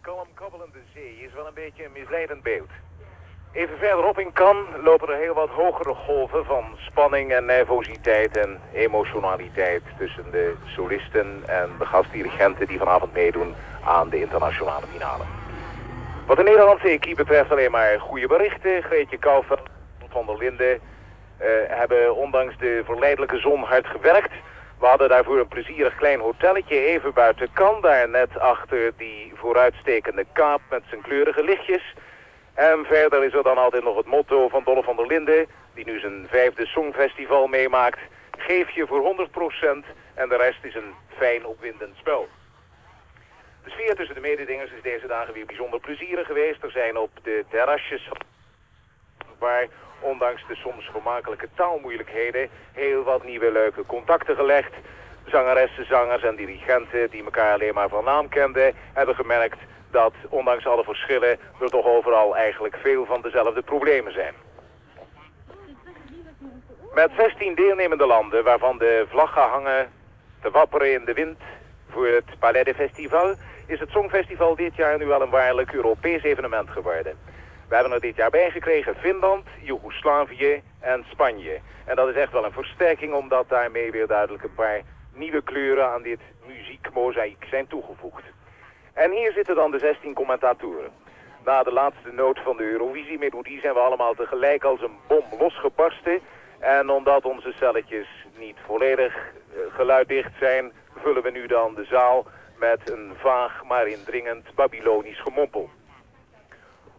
kalm kabbelende zee is wel een beetje een misleidend beeld. Even verderop in Cannes lopen er heel wat hogere golven van spanning en nervositeit en emotionaliteit tussen de solisten en de gastdirigenten die vanavond meedoen aan de internationale finale. Wat de Nederlandse equipe betreft alleen maar goede berichten. Greetje Kouwveld en Van der Linden hebben ondanks de verleidelijke zon hard gewerkt. We hadden daarvoor een plezierig klein hotelletje even buiten Cannes, daar net achter die vooruitstekende kaap met zijn kleurige lichtjes. En verder is er dan altijd nog het motto van Dolle van der Linden, die nu zijn 5e Songfestival meemaakt. Geef je voor 100% en de rest is een fijn opwindend spel. De sfeer tussen de mededingers is deze dagen weer bijzonder plezierig geweest. Er zijn op de terrasjes waar, ondanks de soms vermakelijke taalmoeilijkheden, heel wat nieuwe leuke contacten gelegd. Zangeressen, zangers en dirigenten die elkaar alleen maar van naam kenden, hebben gemerkt dat ondanks alle verschillen er toch overal eigenlijk veel van dezelfde problemen zijn. Met 16 deelnemende landen, waarvan de vlaggen hangen te wapperen in de wind voor het Palais des Festivals, is het Songfestival dit jaar nu wel een waarlijk Europees evenement geworden. We hebben er dit jaar bij gekregen Finland, Joegoslavië en Spanje. En dat is echt wel een versterking, omdat daarmee weer duidelijk een paar nieuwe kleuren aan dit muziekmozaïek zijn toegevoegd. En hier zitten dan de 16 commentatoren. Na de laatste noot van de Eurovisie-melodie zijn we allemaal tegelijk als een bom losgebarsten. En omdat onze celletjes niet volledig geluiddicht zijn, vullen we nu dan de zaal met een vaag maar indringend Babylonisch gemompel.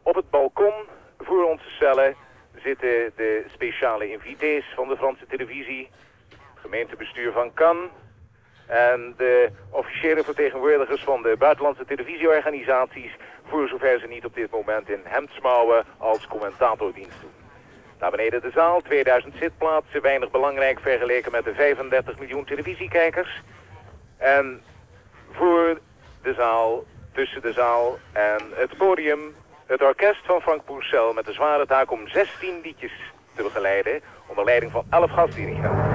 Op het balkon voor onze cellen zitten de speciale invités van de Franse televisie, het gemeentebestuur van Cannes en de officiële vertegenwoordigers van de buitenlandse televisieorganisaties, voor zover ze niet op dit moment in hemdsmouwen als commentatordienst doen. Naar beneden de zaal, 2000 zitplaatsen, weinig belangrijk vergeleken met de 35 miljoen televisiekijkers. En voor de zaal, tussen de zaal en het podium, het orkest van Frank Pourcel met de zware taak om 16 liedjes te begeleiden onder leiding van 11 gastdirigenten.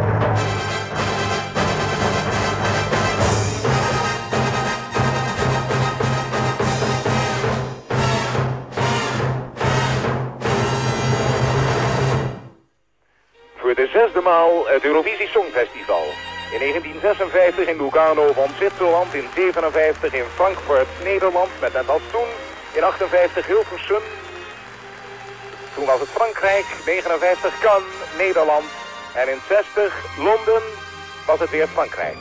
Voor de 6e maal het Eurovisie Songfestival. In 1956 in Lugano van Zwitserland, in 57 in Frankfurt, Nederland, met net als toen. In 58 Hilversum. Toen was het Frankrijk, 59 Cannes, Nederland. En in 60 Londen was het weer Frankrijk.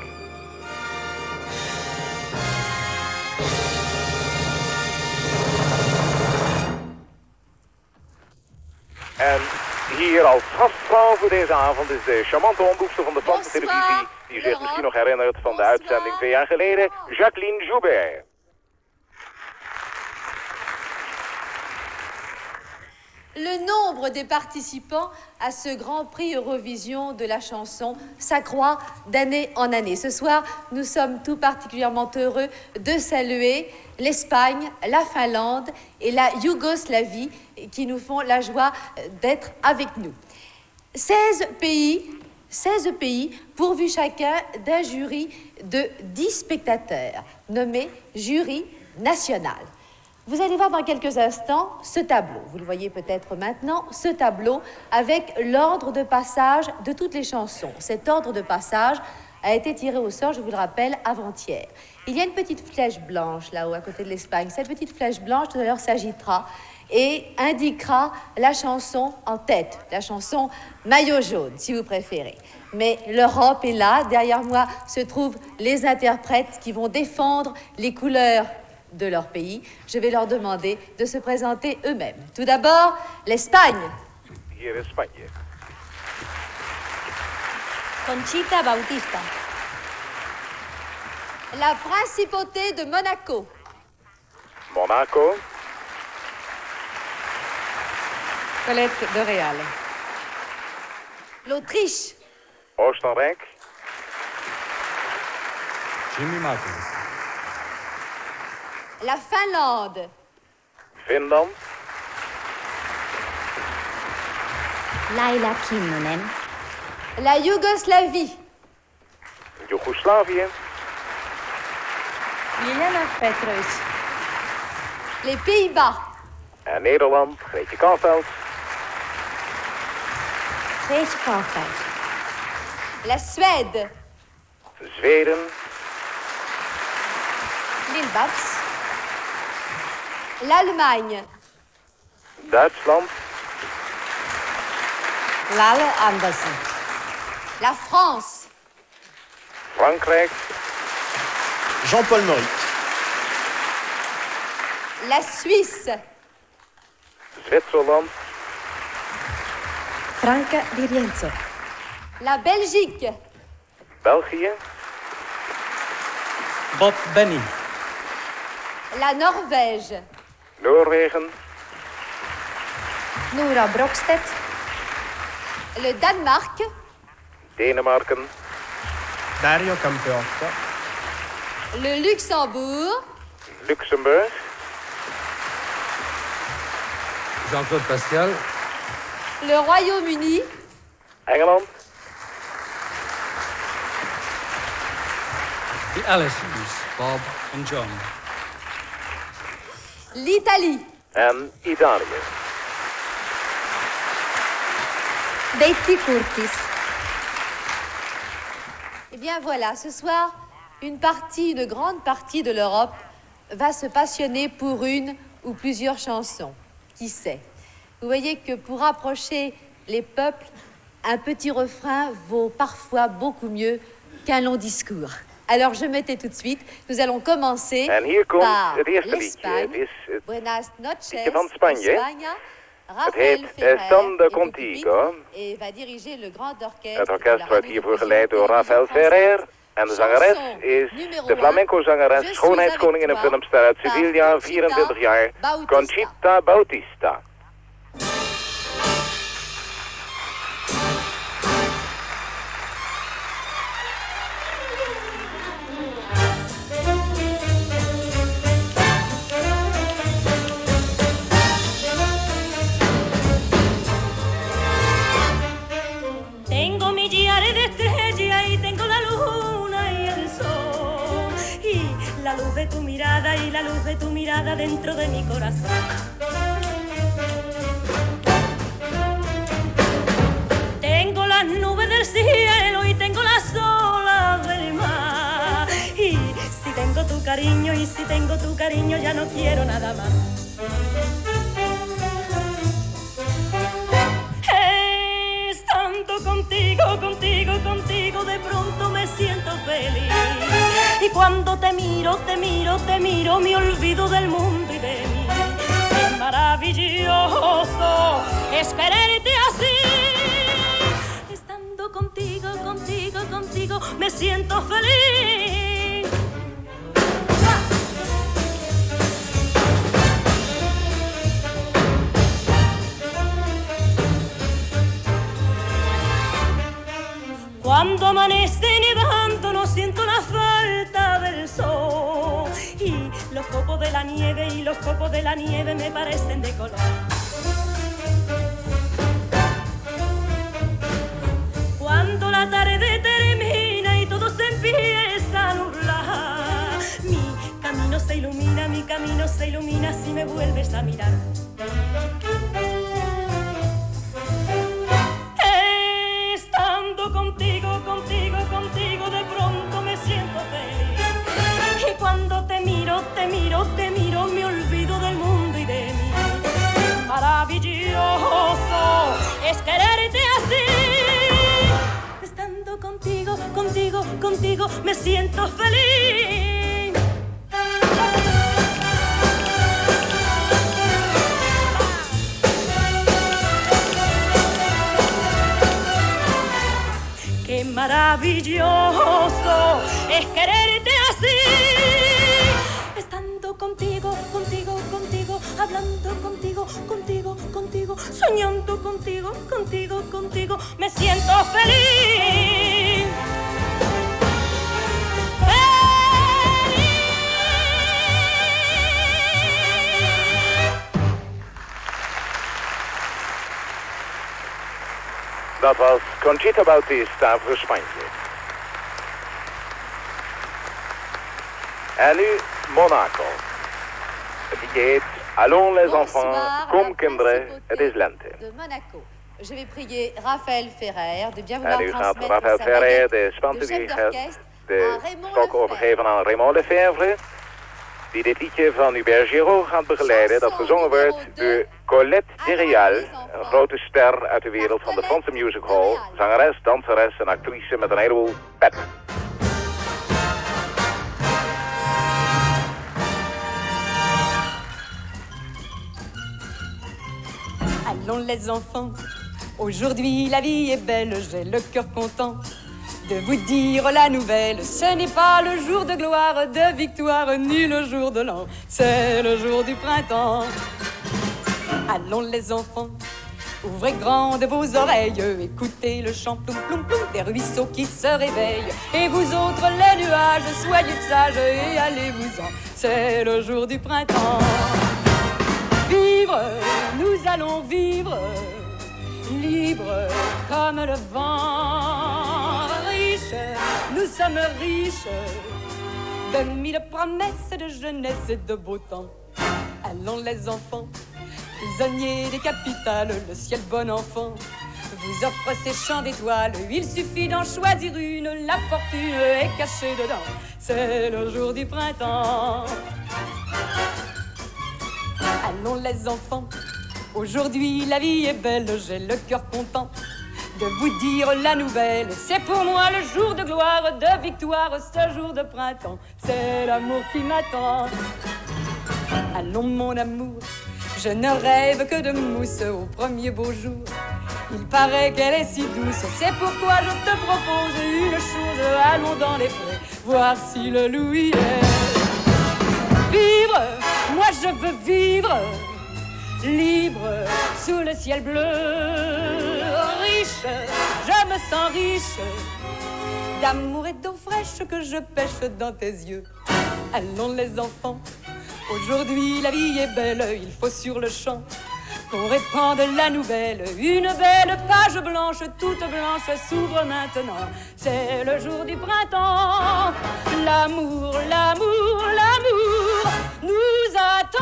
En hier als gastvrouw voor deze avond is de charmante omroepster van de Franse televisie, die zich misschien nog herinnert van de uitzending 2 jaar geleden, Jacqueline Joubert. Le nombre des participants à ce Grand Prix Eurovision de la chanson s'accroît d'année en année. Ce soir, nous sommes tout particulièrement heureux de saluer l'Espagne, la Finlande et la Yougoslavie qui nous font la joie d'être avec nous. 16 pays pourvus chacun d'un jury de 10 spectateurs, nommé jury national. Vous allez voir dans quelques instants ce tableau. Vous le voyez peut-être maintenant, ce tableau avec l'ordre de passage de toutes les chansons. Cet ordre de passage a été tiré au sort, je vous le rappelle, avant-hier. Il y a une petite flèche blanche là-haut à côté de l'Espagne. Cette petite flèche blanche tout à l'heure s'agitera et indiquera la chanson en tête, la chanson maillot jaune si vous préférez. Mais l'Europe est là, derrière moi se trouvent les interprètes qui vont défendre les couleurs de leur pays. Je vais leur demander de se présenter eux-mêmes. Tout d'abord, l'Espagne. Hier is Spanje. Conchita Bautista. La Principauté de Monaco. Monaco. Colette de Real. L'Autriche. Oostenrijk. Jimmy Martins. La Finlande. Finland. Laila Kinnunen. La Yougoslavie. Joegoslavië. Liliana Petrovic. Les Pays-Bas. En Nederland, Greetje Kouwveld. Greetje Kouwveld. La Suède. Zweden. Lil Babs. L'Allemagne. Duitsland. Lale Andersen. La France. Frankrijk. Jean-Paul Maurice. La Suisse. Zwitserland. Franca Di Rienzo. La Belgique. België. Bob Benny. La Norvège. Noorwegen. Nora Brokstedt. Le Danemark. Denemarken. Dario Campeotto. Le Luxembourg. Luxemburg. Jean-Claude Pascal. Le Royaume-Uni. Engeland. The Allisons. Bob en John. L'Italie. En Italië. Betty Curtis. Eh bien voilà, ce soir, une grande partie de l'Europe va se passionner pour une ou plusieurs chansons. Qui sait? Vous voyez que pour rapprocher les peuples, un petit refrain vaut parfois beaucoup mieux qu'un long discours. Alors je mettais tout de suite, nous allons commencer En hier komt par het eerste liedje. l'Espagne. Het is het Buenas noches, liedje van Spanje. España. Het Rafael heet Ferrer Estando est Contigo. et va diriger le grand orchestre. Het de orkest la wordt Radio hiervoor Télévision geleid door Rafael Française. Ferrer. En de zangeres Chanson is numéro de 1. flamenco-zangeres, Je schoonheidskoningin en suis avec filmster uit toi, Sevilla, par 24 jaar, Bautista. Conchita Bautista. Tengo millares de estrellas y tengo la luna y el sol y la luz de tu mirada y la luz de tu mirada dentro de mi corazón. Tengo las nubes del cielo y tengo las olas del mar y si tengo tu cariño y si tengo tu cariño ya no quiero nada más. Estando contigo, contigo, contigo, de pronto me siento feliz. Y cuando te miro, te miro, te miro, me olvido del mundo y de mí. Es maravilloso es quererte así. Estando contigo, contigo, contigo, me siento feliz. Cuando amanece nevando no siento la falta del sol y los copos de la nieve y los copos de la nieve me parecen de color. Cuando la tarde termina y todo se empieza a nublar, mi camino se ilumina si me vuelves a mirar. Contigo, contigo, contigo, de pronto me siento feliz. Y cuando te miro, te miro, te miro, me olvido del mundo y de mí. Maravilloso es quererte así. Estando contigo, contigo, contigo, me siento feliz. Qué maravilloso es quererte así. Estando contigo, contigo, contigo, hablando contigo, contigo, contigo, soñando contigo, contigo, contigo, me siento feliz. Dat was Conchita Bautista voor Spanje. En nu Monaco. Het liedje heet Allons les Bonsoir, enfants, kom la kinderen, principauté het is lente. de Monaco. Je vais prier Raphaël Ferrer de bien En vouloir nu gaat transmettre Raphaël sa Ferrer, baguette de de chef spantendirigent, d'orchestre de à Raymond stok Lefebvre. overgeven aan Raymond Lefebvre, die dit liedje van Hubert Giraud gaat begeleiden, dat gezongen wordt door Colette Derial, een grote ster uit de wereld van de Franse musical, zangeres, danseres en actrice met een heleboel pet. Allons les enfants, aujourd'hui la vie est belle, j'ai le cœur content de vous dire la nouvelle. Ce n'est pas le jour de gloire, de victoire, ni le jour de l'an, c'est le jour du printemps. Allons les enfants, ouvrez grandes vos oreilles, écoutez le chant ploum ploum ploum des ruisseaux qui se réveillent. Et vous autres les nuages, soyez sages et allez-vous-en, c'est le jour du printemps. Vivre, nous allons vivre, libres comme le vent. Riches, nous sommes riches, de mille promesses de jeunesse et de beau temps. Allons les enfants, prisonniers des capitales, le ciel bon enfant vous offre ses champs d'étoiles. Il suffit d'en choisir une, la fortune est cachée dedans. C'est le jour du printemps. Allons les enfants, aujourd'hui la vie est belle, j'ai le cœur content de vous dire la nouvelle. C'est pour moi le jour de gloire, de victoire, ce jour de printemps. C'est l'amour qui m'attend. Allons mon amour, je ne rêve que de mousse au premier beau jour. Il paraît qu'elle est si douce, c'est pourquoi je te propose une chose. Allons dans les prés, voir si le loup y est. Vivre, moi je veux vivre, libre sous le ciel bleu. Riche, je me sens riche, d'amour et d'eau fraîche que je pêche dans tes yeux. Allons les enfants, aujourd'hui la vie est belle, il faut sur le champ qu'on répande la nouvelle. Une belle page blanche, toute blanche, s'ouvre maintenant. C'est le jour du printemps. L'amour, l'amour, l'amour nous attend.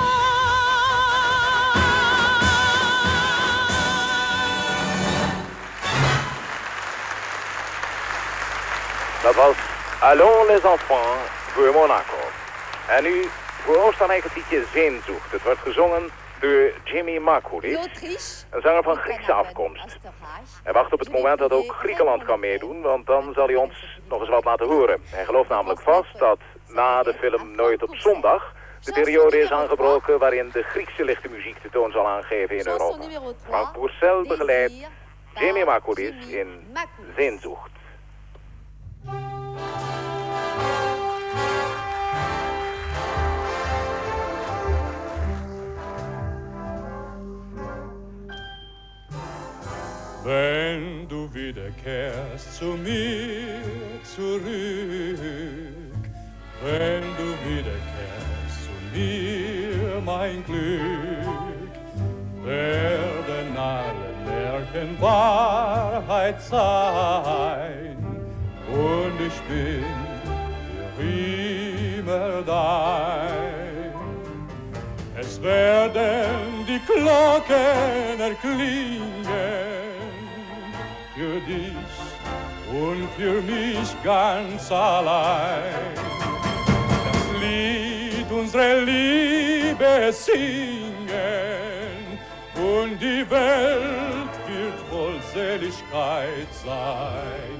Dat was Allons les enfants voor Monaco. En nu voor Oostenrijk het liedje Sehnsucht. Het wordt gezongen door Jimmy Markovic, een zanger van Griekse afkomst. Hij wacht op het moment dat ook Griekenland kan meedoen, want dan zal hij ons nog eens wat laten horen. Hij gelooft namelijk vast dat na de film Nooit op zondag de periode is aangebroken waarin de Griekse lichte muziek de toon zal aangeven in Europa. Frank Pourcel begeleidt Jimmy Markovic in Sehnsucht. Wenn du wiederkehrst zu mir zurück, wenn du wiederkehrst zu mir, mein Glück, werden alle Märchen Wahrheit sein, und ich bin für immer dein. Es werden die Glocken erklingen, für dich und für mich ganz allein. Das Lied unserer Liebe singen, und die Welt wird voll Seligkeit sein.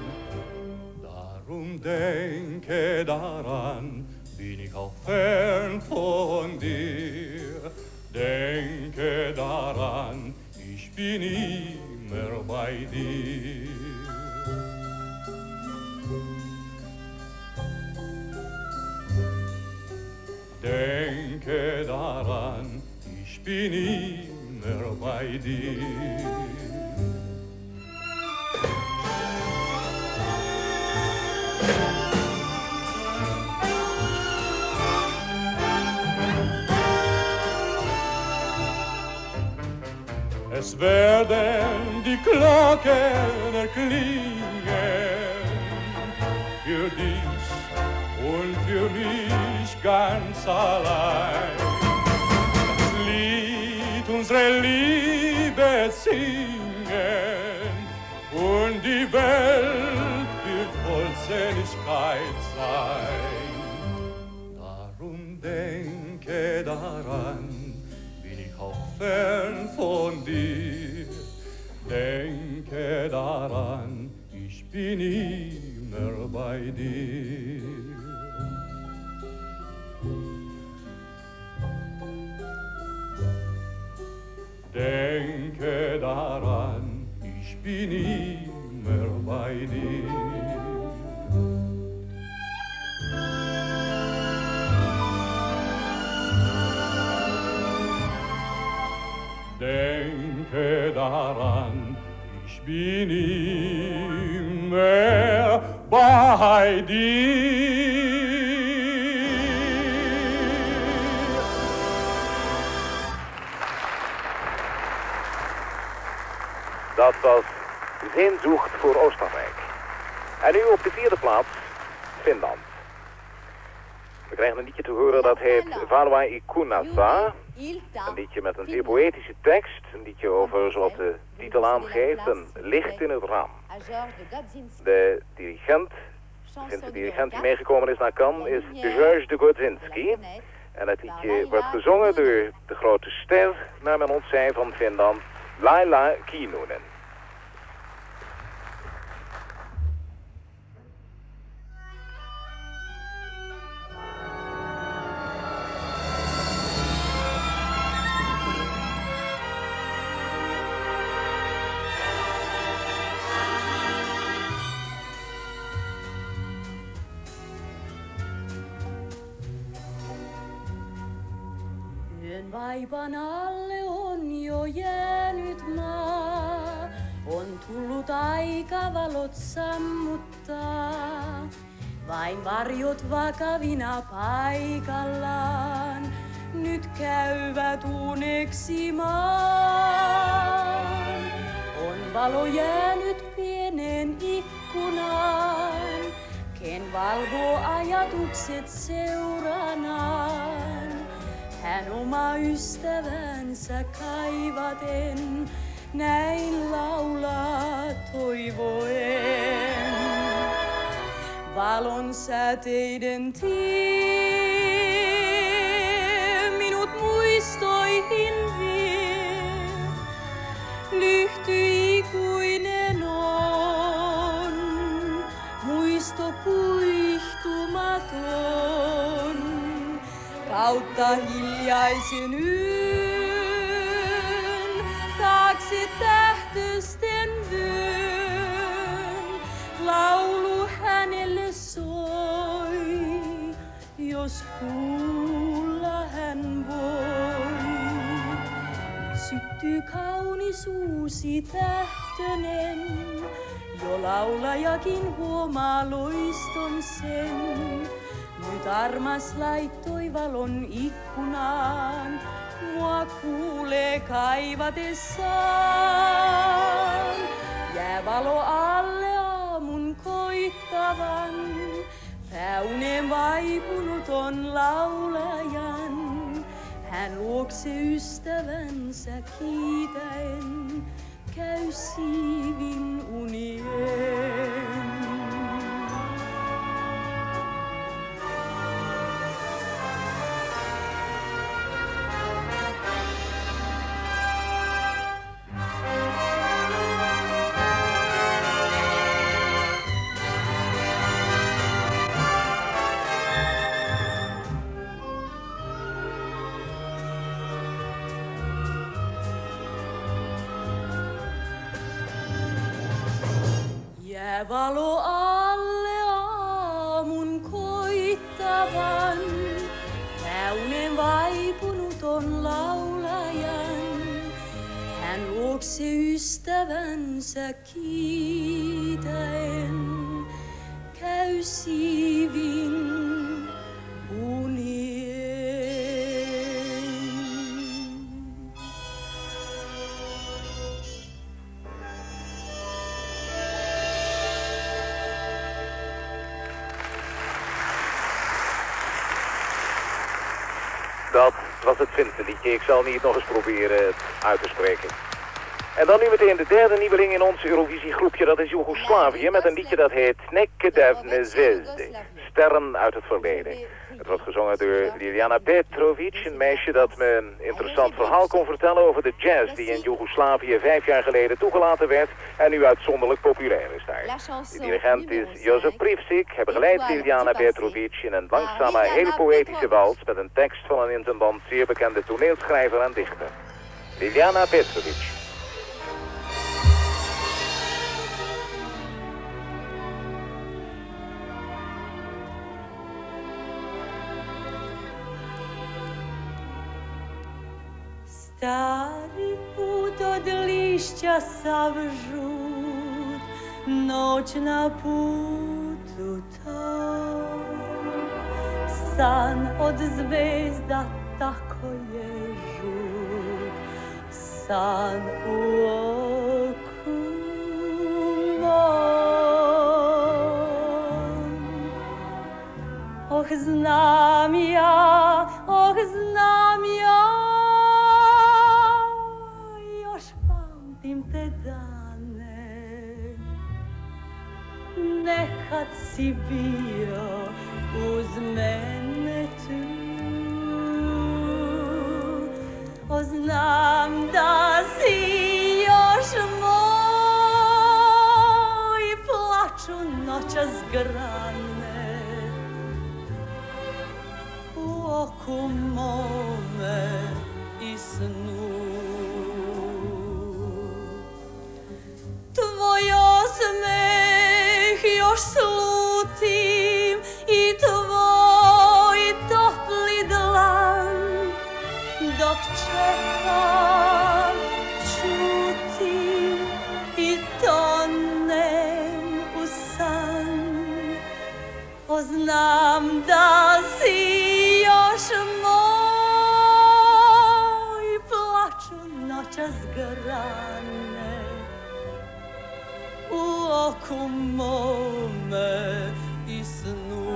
Darum denke daran, bin ich auch fern von dir. Denke daran, ich bin immer bei dir. Denke daran, ich bin immer bei dir. Es werden die Glocken erklingen, für dich und für mich ganz allein. Das Lied unsere Liebe singen und die Welt wird voll Seligkeit sein. Darum denke daran, bin ich auch fern von dir. Denke daran, ich bin immer bei dir. Denke daran, ich bin immer bei dir. Denke daran, ich bin immer bei dir. Dat was Sehnsucht voor Oostenrijk. En nu op de vierde plaats, Finland. We krijgen een liedje te horen dat heet Valua Ikunasa. Een liedje met een zeer poëtische tekst. Een liedje over, zoals de titel aangeeft, een licht in het raam. De dirigent, sinds de dirigent die meegekomen is naar Cannes, is Georges de Godzinski. En het liedje wordt gezongen door de grote ster, naar men ons zei, van Finland, Laila Kinnunen. Yön vaipan alle on jo jäänyt maa, on tullut aika valot sammuttaa. Vain varjot vakavina paikallaan, nyt käyvät uneksimaan. On valo jäänyt pienen ikkunaan, ken valvoo ajatukset seuranaan. Hän oma ystävänsä kaivaten, näin laulaa toivoen. Valon säteiden tie minut muistoihin vie. Lyhty ikuinen on, muisto kuihtumaton. Kautta hiljaisen yön, taakse tähtösten vyön, laulu hänelle soi, jos kuulla hän voi. Syttyy kaunis uusi tähtönen, jo laulajakin huomaa loiston sen. Nyt armas laittoi valon ikkunaan, mua kuulee kaivatessaan. Jää valo alle aamun koittavan, pääuneen vaipunut on laulajan. Hän luokse ystävänsä kiitäen, käy siivin unien. Jää valo alle aamun koittavan, pääunen vaipunut on laulajan. Hän luokse ystävänsä kiitäen, käy siivin unien. Dat was het Vintenliedje. Ik zal niet nog eens proberen het uit te spreken. En dan nu meteen de derde nieuweling in ons Eurovisiegroepje. Dat is Joegoslavië met een liedje dat heet Neke Devne Zvezde. Sterren uit het verleden. Het wordt gezongen door Ljiljana Petrovic, een meisje dat me een interessant verhaal kon vertellen over de jazz die in Joegoslavië 5 jaar geleden toegelaten werd en nu uitzonderlijk populair is daar. De dirigent is Josip Privsik. Hij begeleidt Ljiljana Petrovic in een langzame, heel poëtische wals met een tekst van een in zijn land zeer bekende toneelschrijver en dichter. Ljiljana Petrovic. Stari put od lišća sav žut, noć na putu tom. San od zvezda tako je žut, san u oku mom. Oh, znam ja, te dane, nekad si bio uz mene tu. O, znam da si još moj, plaču noćas grane u oku mome i snu. Tvoj osmeh još slutim i tvoj topli dlan, dok čekam, čutim i tonem u san. O, znam da si još moj, plaču noćas grane u oku mome i snu.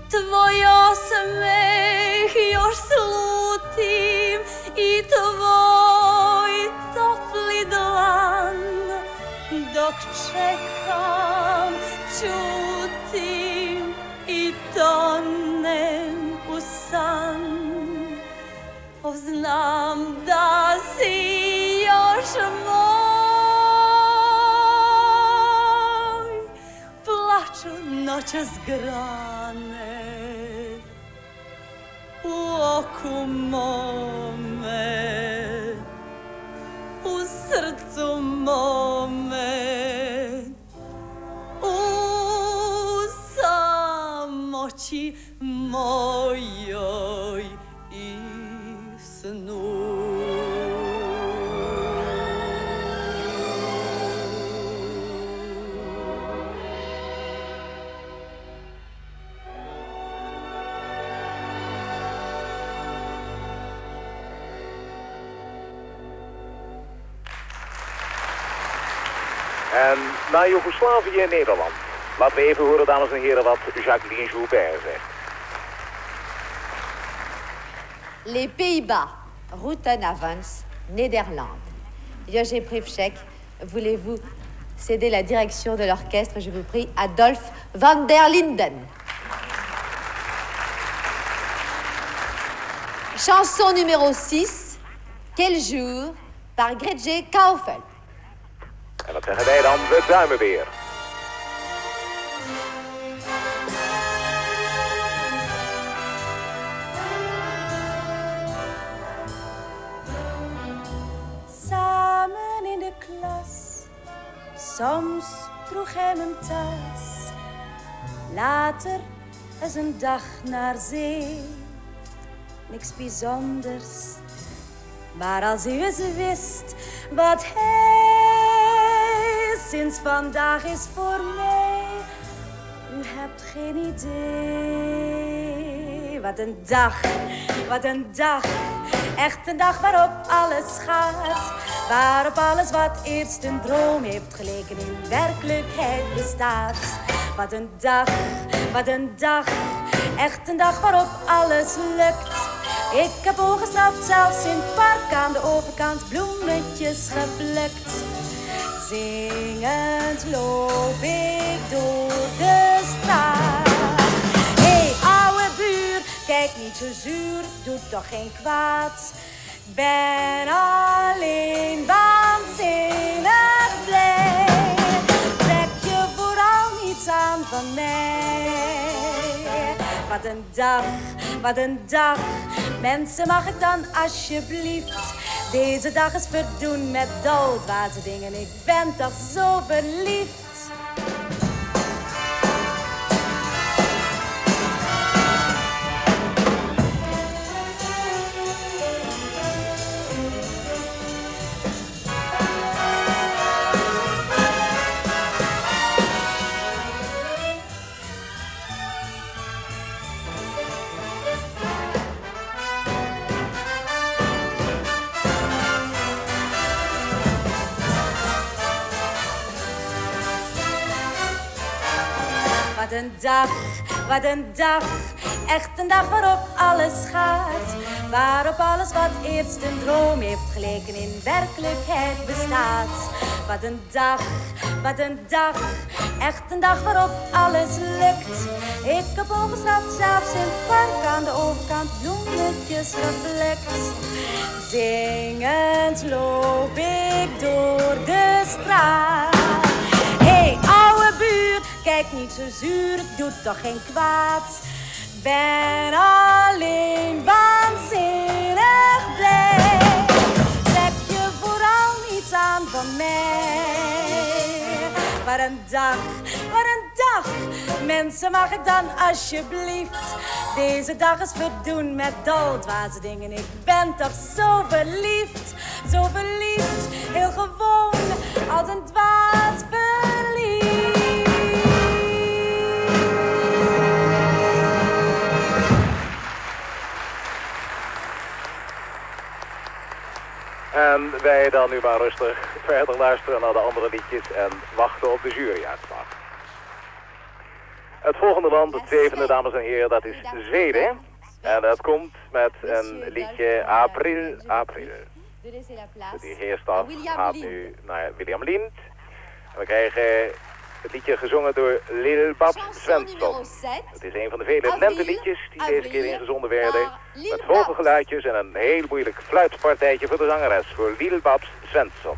Tvoj osmeh još slutim i tvoj topli dlan, dok čekam, čutim i tonem u san. O, znam da si još moj, plaču noćas grane u oku mome, u srcu mome, u samoći mojoj i snu. En na Joegoslavië en Nederland. Laten we even horen, dames en heren, wat Jacqueline Joubert zegt. Les Pays-Bas, Routenavans, Nederland. Josip Privsik, voulez-vous céder la direction de l'orchestre, je vous prie, Adolphe van der Linden. Chanson numéro 6, Quel jour, par Gretje Kaufel. En wat zeggen wij dan? We duimen weer. Samen in de klas, soms droeg hij mijn tas. Later is een dag naar zee, niks bijzonders. Maar als u eens wist wat hij sinds vandaag is voor mij. U hebt geen idee. Wat een dag, wat een dag. Echt een dag waarop alles gaat. Waarop alles wat eerst een droom heeft geleken in werkelijkheid bestaat. Wat een dag, wat een dag. Echt een dag waarop alles lukt. Ik heb ongestraft zelfs in het park aan de overkant bloemetjes geplukt. Zingend loop ik door de straat. Hey, ouwe buur, kijk niet zo zuur, doet toch geen kwaad. Ben alleen waanzinnig blij. Trek je vooral niets aan van mij. Wat een dag, wat een dag. Mensen, mag ik dan alsjeblieft deze dag eens verdoen met doodwaze dingen. Ik ben toch zo verliefd. Wat een dag, wat een dag. Echt een dag waarop alles gaat. Waarop alles wat eerst een droom heeft geleken in werkelijkheid bestaat. Wat een dag, wat een dag. Echt een dag waarop alles lukt. Ik heb ongestraft zelfs in het park aan de overkant bloemetjes geplukt. Zingend loop ik door de straat. Hey, ouwe buur, kijk niet zo zuur, het doet toch geen kwaad. Ben alleen waanzinnig blij. Trek je vooral niets aan van mij. Wat een dag, wat een dag. Mensen, mag ik dan alsjeblieft deze dag eens verdoen met doodwaze dingen. Ik ben toch zo verliefd, heel gewoon als een dwaas verliefd. En wij dan nu maar rustig verder luisteren naar de andere liedjes en wachten op de juryuitslag. Het volgende land, het zevende, dames en heren, dat is Zweden. En dat komt met een liedje April, April. De heerstaf gaat nu naar William Lind. En we krijgen het liedje gezongen door Lil Babs Svensson. Het is een van de vele lenteliedjes die deze keer ingezonden werden. Met hoge geluidjes en een heel moeilijk fluitpartijtje voor de zangeres, voor Lil Babs Svensson.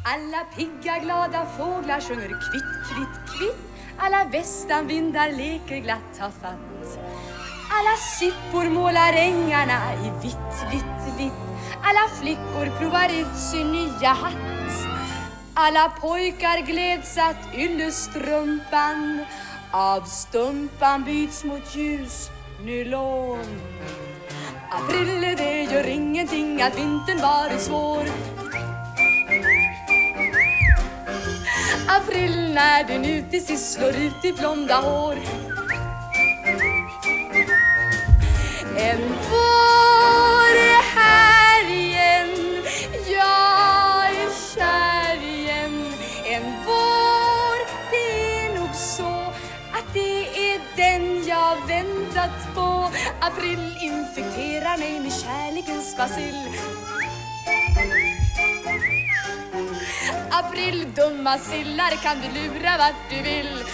Alla pigga glada fåglar sjunger kvitt, kvitt, kvitt. Alla västanvindar leker glatt har fatt. Alla sippor målar ängarna i vitt, vitt, vitt. Alla flickor provar ut sin nya hatt. Alla pojkar gläds att yllestrumpan av stumpan byts mot ljus nylon. April, det gör ingenting att vintern varit svår. April, när den ut till sist slår ut i blonda hår. En vår är här igen, jag är kär igen. En vår, det är nog så att det är den jag väntat på. April infekterar mig med kärlekens bacill. April, dumma sillar, kan du lura vart du vill.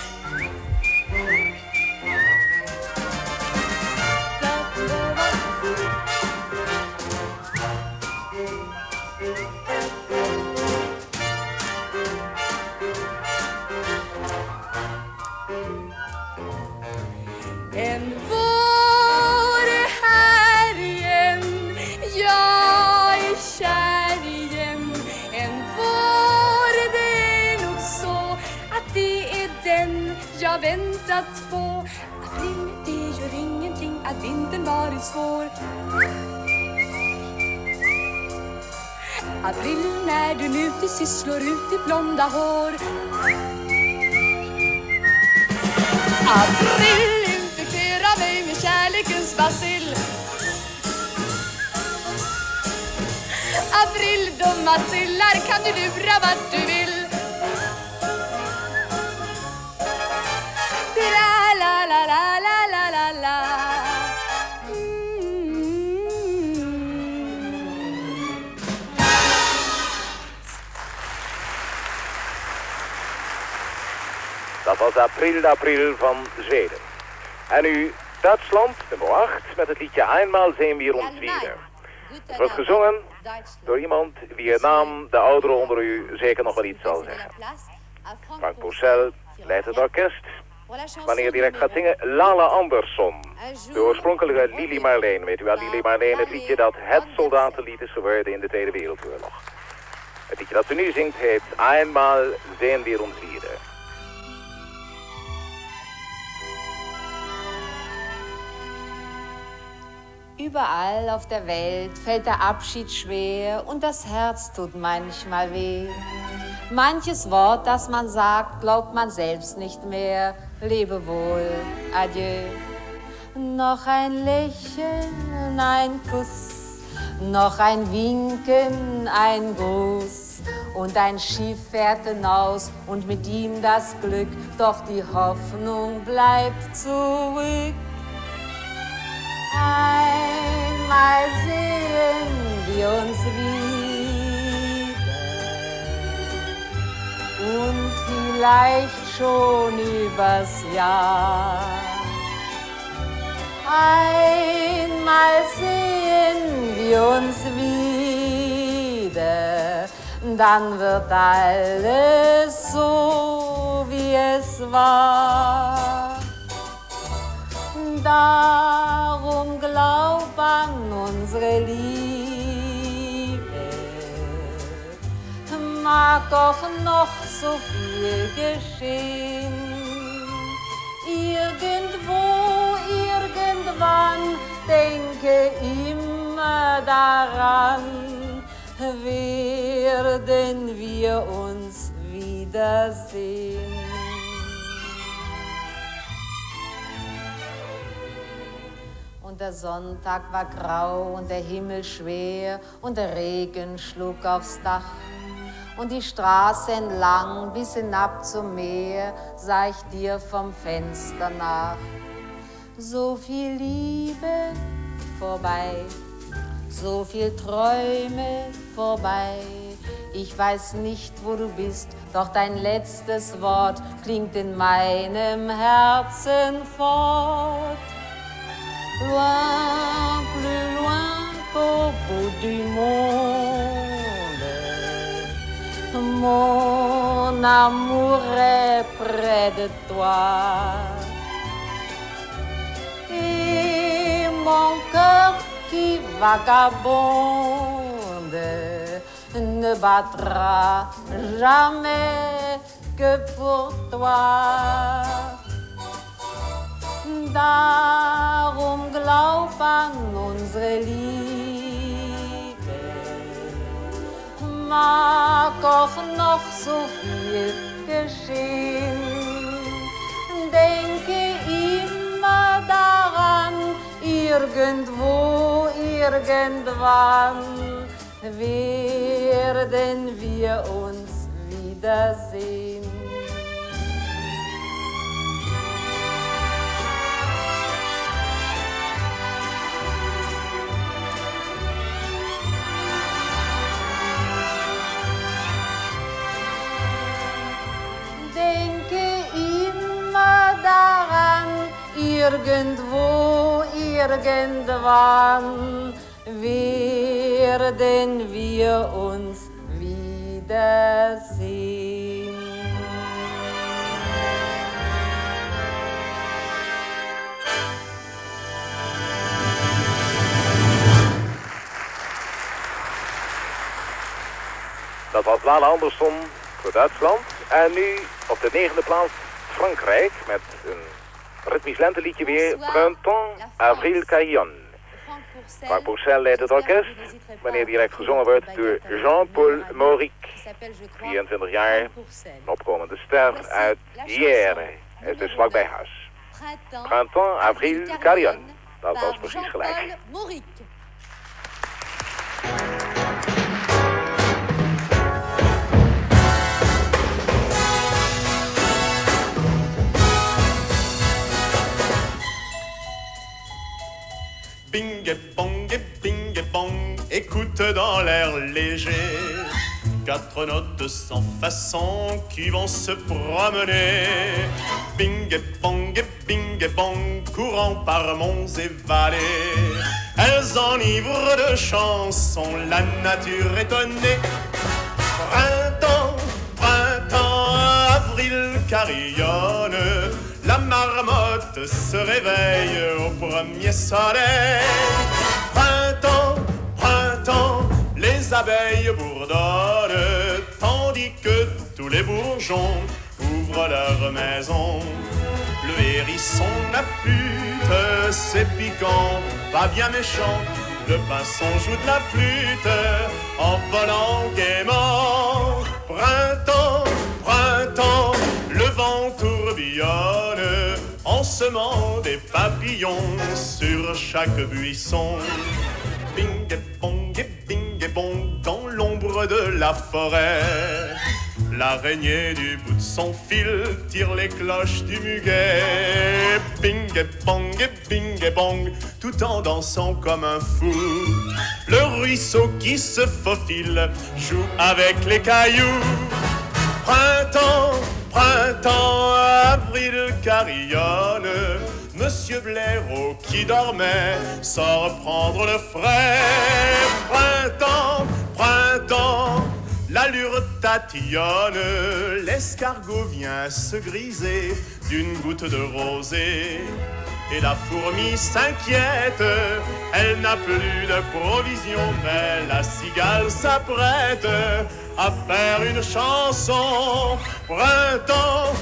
En vår är här igen, jag är kär igen. En vår, det är nog så att det är den jag väntat på. April, det gör ingenting att vintern varit svår. April, när du nu till sist slår ut ditt blonda hår. April, infektera mig med kärlekens bacill. April, dumma sillar, kan du lura vart du vill. La la la la la la la la. Dat was April van Zweden. En nu Duitsland, nummer 8, met het liedje Einmal sehen wir uns wieder. Het wordt gezongen door iemand wier naam de ouderen onder u zeker nog wel iets zal zeggen. Frank Purcell leidt het orkest. Wanneer hij direct gaat zingen, Lala Andersson. De oorspronkelijke Lili Marleen. Weet u wel, Lili Marleen, het liedje dat het soldatenlied is geworden in de Tweede Wereldoorlog. Het liedje dat ze nu zingt heet Einmal sehen wir uns wieder. Überall auf der Welt fällt der Abschied schwer und das Herz tut manchmal weh. Manches Wort, das man sagt, glaubt man selbst nicht mehr. Lebe wohl, adieu. Noch ein Lächeln, ein Kuss, noch ein Winken, ein Gruß. Und ein Schiff fährt hinaus und mit ihm das Glück, doch die Hoffnung bleibt zurück. Einmal sehen wir uns wieder und vielleicht schon übers Jahr. Einmal sehen wir uns wieder, dann wird alles so, wie es war. Darum glaub an unsere Liebe, mag auch noch so viel geschehen. Irgendwo, irgendwann, denke immer daran, werden wir uns wiedersehen. Und der Sonntag war grau und der Himmel schwer und der Regen schlug aufs Dach. Und die Straße entlang bis hinab zum Meer sah ich dir vom Fenster nach. So viel Liebe vorbei, so viel Träume vorbei. Ich weiß nicht, wo du bist, doch dein letztes Wort klingt in meinem Herzen fort. Loin, plus loin qu'au bout du monde, mon amour est près de toi. Et mon cœur qui vagabonde ne battra jamais que pour toi. Darum glaub an unsere Liebe, mag auch noch so viel geschehen. Denke immer daran, irgendwo, irgendwann werden wir uns wiedersehen. Daran, irgendwo, irgendwann werden wir uns wiedersehen. Dat was Lala Andersson voor Duitsland. En nu op de 9e plaats Frankrijk met een ritmisch lenteliedje weer, Printemps, Avril Caillon. Frank Purcell leidt het orkest, wanneer direct gezongen wordt door Jean-Paul Mauric. 24 jaar, een opkomende ster uit Hyères. Hij is dus vlakbij huis. Printemps, avril, Carillon. Dat was precies gelijk. Bing et bong, écoute dans l'air léger 4 notes sans façon qui vont se promener. Bing et bong, courant par monts et vallées. Elles enivrent de chansons la nature étonnée. Printemps, avril carillonne. La marmotte se réveille au premier soleil. Printemps, les abeilles bourdonnent, tandis que tous les bourgeons ouvrent leur maison. Le hérisson affûte, c'est piquant, pas bien méchant. Le pinson joue de la flûte en volant gaiement. Printemps, le vent tourbillonne en semant des papillons sur chaque buisson. Bing et bong, dans l'ombre de la forêt. L'araignée du bout de son fil tire les cloches du muguet. Bing et bong, tout en dansant comme un fou. Le ruisseau qui se faufile joue avec les cailloux. Printemps, avril carillonne. Monsieur Blaireau qui dormait sort prendre le frais. Printemps, l'allure tatillonne. L'escargot vient se griser d'une goutte de rosée. Et la fourmi s'inquiète, elle n'a plus de provisions, mais la cigale s'apprête à faire une chanson. Printemps,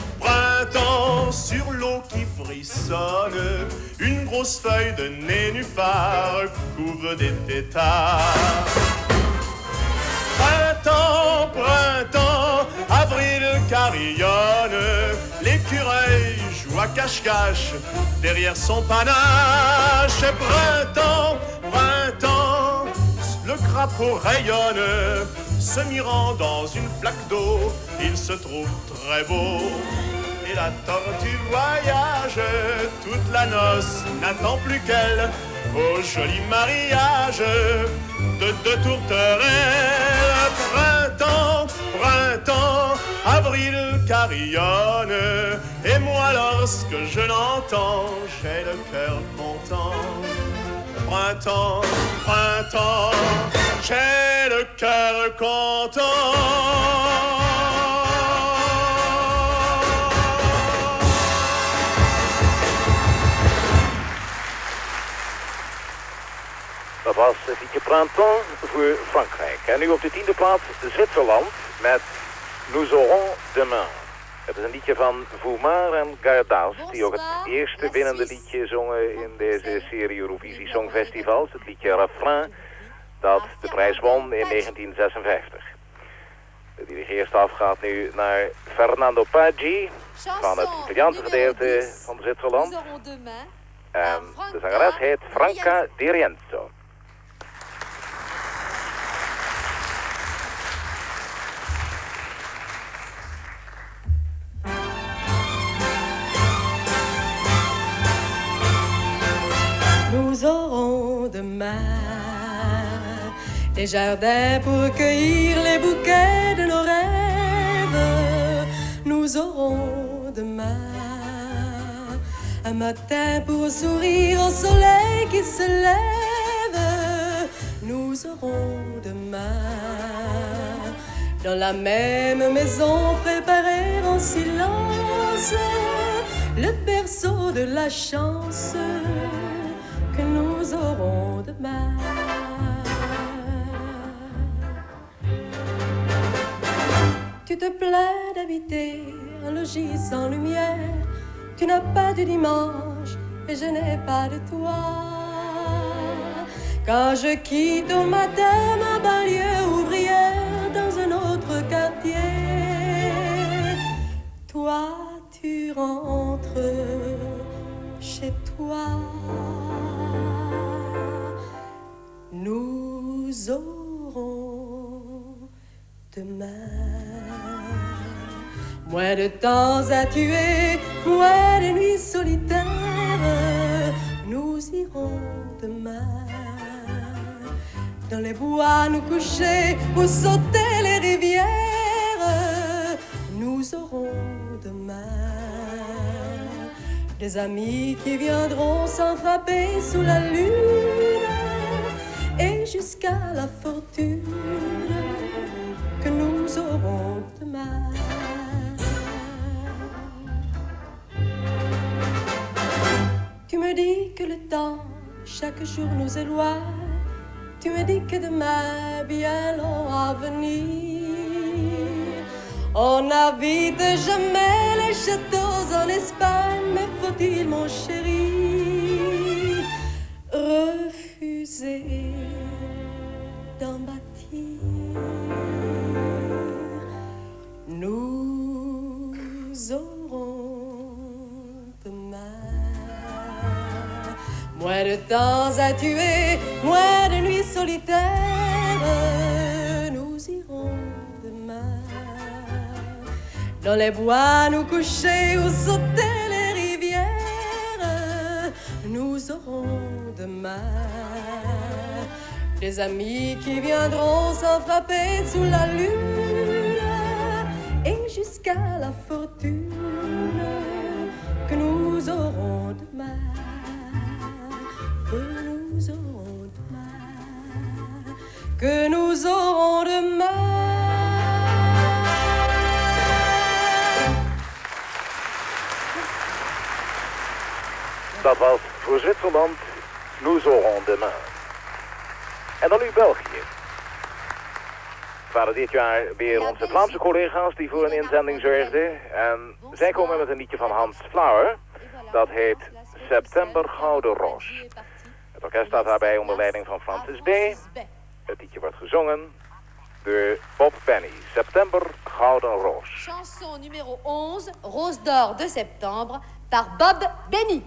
sur l'eau qui frissonne, une grosse feuille de nénuphar couve des têtards. Printemps, avril carillonne, l'écureuil joue à cache-cache derrière son panache. Printemps, le crapaud rayonne, se mirant dans une flaque d'eau, il se trouve très beau. Et la tortue voyage toute la noce, n'attend plus qu'elle au joli mariage de deux tourterelles. Printemps, avril carillonne, et moi lorsque je l'entends, j'ai le cœur content. Printemps, j'ai le cœur content. Dat was het liedje Printemps voor Frankrijk. En nu op de 10e plaats Zwitserland met Nous aurons demain. Het is een liedje van Voumar en Gardas, die ook het eerste winnende liedje zongen in deze serie Eurovisie Songfestivals. Het liedje Refrain, dat de prijs won in 1956. De dirigeerstaf gaat nu naar Fernando Paggi van het Italiaanse gedeelte van Zwitserland. En de zangeres heet Franca Di Rienzo. Nous aurons demain des jardins pour cueillir les bouquets de nos rêves. Nous aurons demain un matin pour sourire au soleil qui se lève. Nous aurons demain dans la même maison préparée en silence le berceau de la chance que nous aurons demain. Tu te plains d'habiter un logis sans lumière. Tu n'as pas de dimanche et je n'ai pas de toi. Quand je quitte au matin ma banlieue ouvrière dans un autre quartier, toi tu rentres chez toi. Nous aurons demain moins de temps à tuer, moins de nuits solitaires. Nous irons demain dans les bois nous coucher ou sauter les rivières. Nous aurons demain des amis qui viendront s'en frapper sous la lune, et jusqu'à la fortune que nous aurons demain. Tu me dis que le temps chaque jour nous éloigne. Tu me dis que demain bien long à venir. On n'habite jamais les châteaux en Espagne, mais faut-il, mon chéri, refuser d'en bâtir? Nous aurons demain moins de temps à tuer, moins de nuits solitaires. Nous irons demain dans les bois nous coucher ou sauter les rivières. Nous aurons demain des amis qui viendront s'en frapper sous la lune, et jusqu'à la fortune que nous aurons demain. Que nous aurons demain, que nous aurons demain. Dat was voor Zwitserland Nous aurons demain. En dan nu België. Het waren dit jaar weer onze Vlaamse collega's die voor een inzending zorgden. En zij komen met een liedje van Hans Flauer. Dat heet September Gouden Roos. Het orkest staat daarbij onder leiding van Francis B. Het liedje wordt gezongen door Bob Benny. September Gouden Roos. Chanson numéro 11, Rose d'or de septembre, par Bob Benny.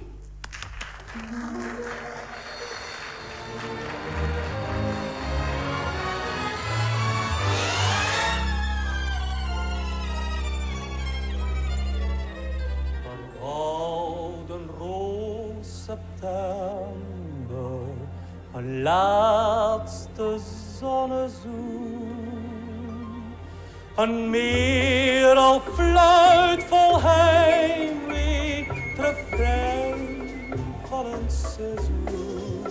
Gouden roos september, een laatste zonnezoen. Een meer al fluit vol heimwee, refrein van een seizoen.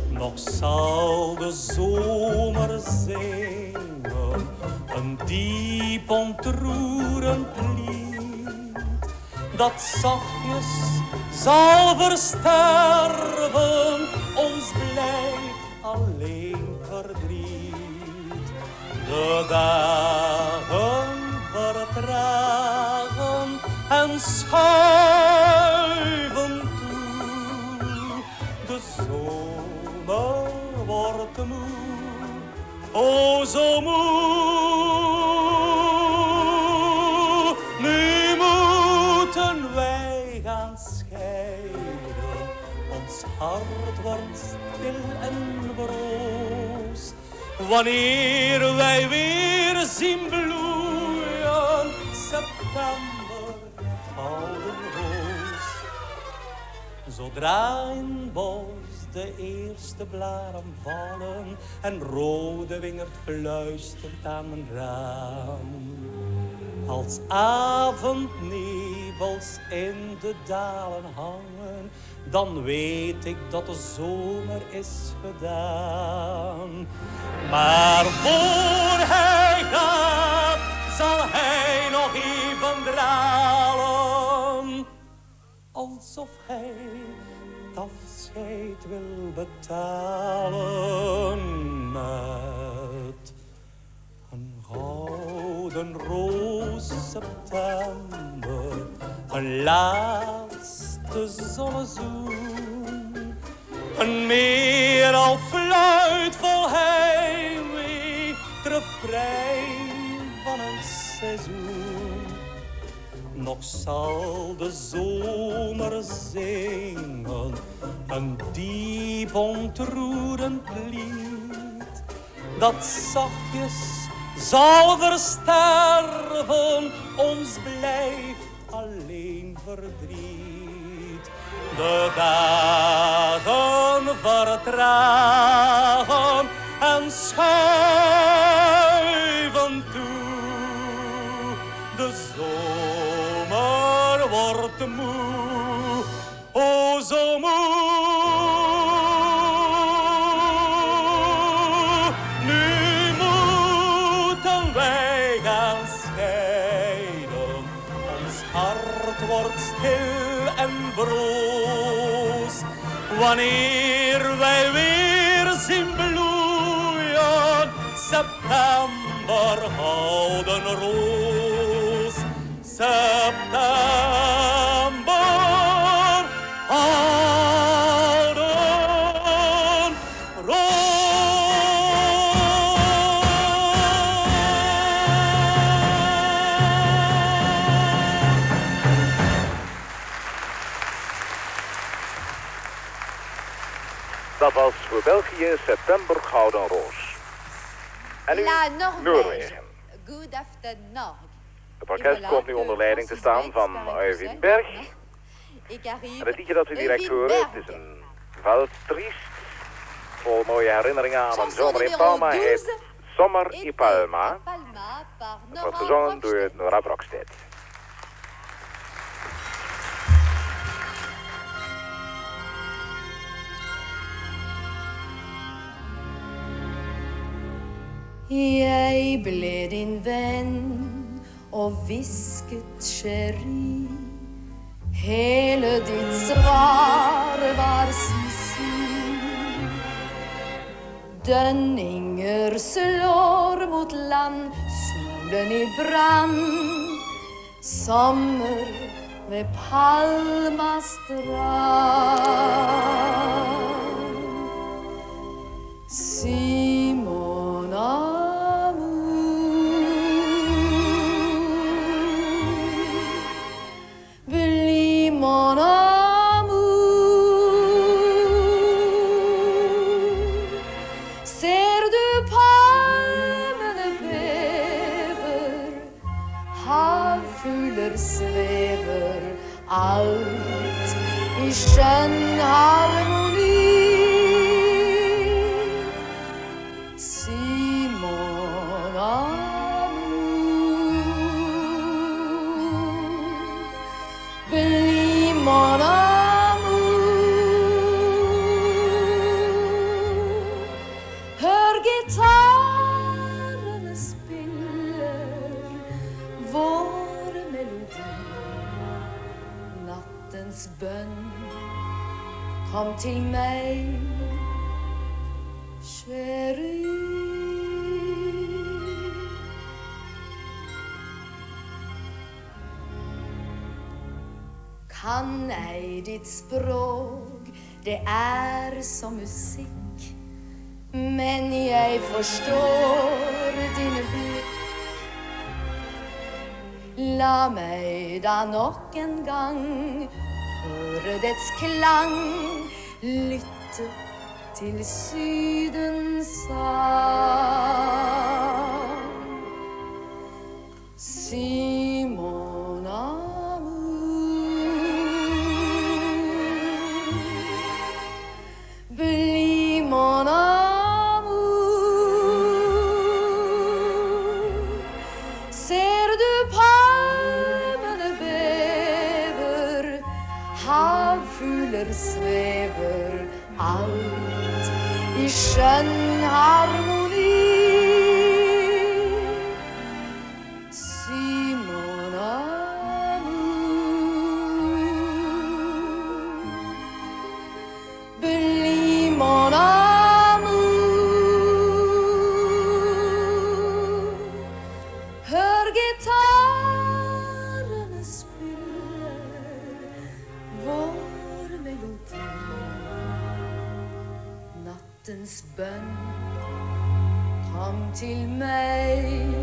Nog zal de zomer zingen, een diep ontroerend lied, dat zachtjes zal versterven, ons blijft alleen verdriet. De dagen vertragen en schuiven toe. De zomer wordt moe, o zo moe. Nu moeten wij gaan scheiden, ons hart wordt stil en broos. Wanneer wij weer zien bloeien, september, gouden roos. Zodra in bos de eerste blaren vallen en rode wingerd fluistert aan mijn raam. Als avondnevels in de dalen hangen, dan weet ik dat de zomer is gedaan. Maar voor hij gaat, zal hij nog even dralen, alsof hij het afscheid wil betalen met een gouden roos september, een laatste zonnezoen. Een meer al fluit vol heimwee, het refrein van een seizoen. Nog zal de zomer zingen, een diep ontroerend lied, dat zachtjes zal versterven, ons blijft alleen verdriet. De dagen vertragen en schuiven toe. De zomer wordt moe, o zo moe. Nu moeten wij gaan scheiden, ons hart wordt stil en broos. Wanneer wij weer zien bloeien, september gouden roos. September gouden roos. Dat was voor België September Gouden Roos. En nu La Norvège. Noorwegen. Good after Norge. Het orkest komt nu onder leiding te staan van Øyvind Berg. En het liedje dat we direct horen, het is een valtriest vol mooie herinneringen aan een zomer in Palma. Het heet Sommer in Palma. Het wordt gezongen door Nora Brokstedt. Jeg ble din venn og hvisket sherry. Hele ditt svar var si-si. Dønninger slår mot land, solen i brann. Sommer ved Palma strand. Simon Amour, bli mon amour. Ser du palmene bever, havfugler svever, alt i skjønn harmoni. Simon Amour, bli mon amour. Hør gitarene spiller vår melodi. Nattens bønn, kom til meg, chérie. Kan ei ditt språk, det er som musikk, men jeg forstår dine blikk. La meg da nok en gang høre dets klang, lytte til Sydens sang. Simon Amour, bli mon amour. Ser du palmene bever, havfugler svever, alt i skjønn harmoni. Simon Amour, bli mon amour. Hør gitarene spiller vår melodi. Herzensbön kom til mig,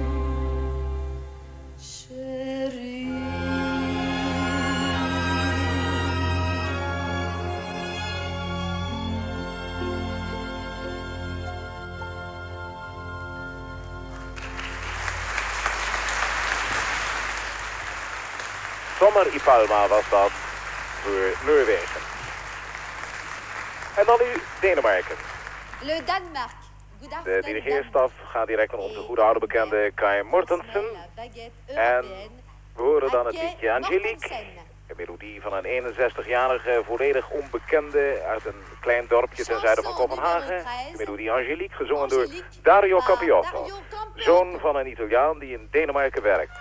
chérie. Sommer i Palma was dat voor Noorwegen. En dan nu Denemarken. Le Danemark. De dirigeerstaf gaat direct naar onze goede oude bekende Kai Mortensen. En we horen dan het liedje Angelique. Een melodie van een 61-jarige, volledig onbekende uit een klein dorpje ten zuiden van Kopenhagen. De melodie Angelique, gezongen door Dario Campiotto. Zoon van een Italiaan die in Denemarken werkt.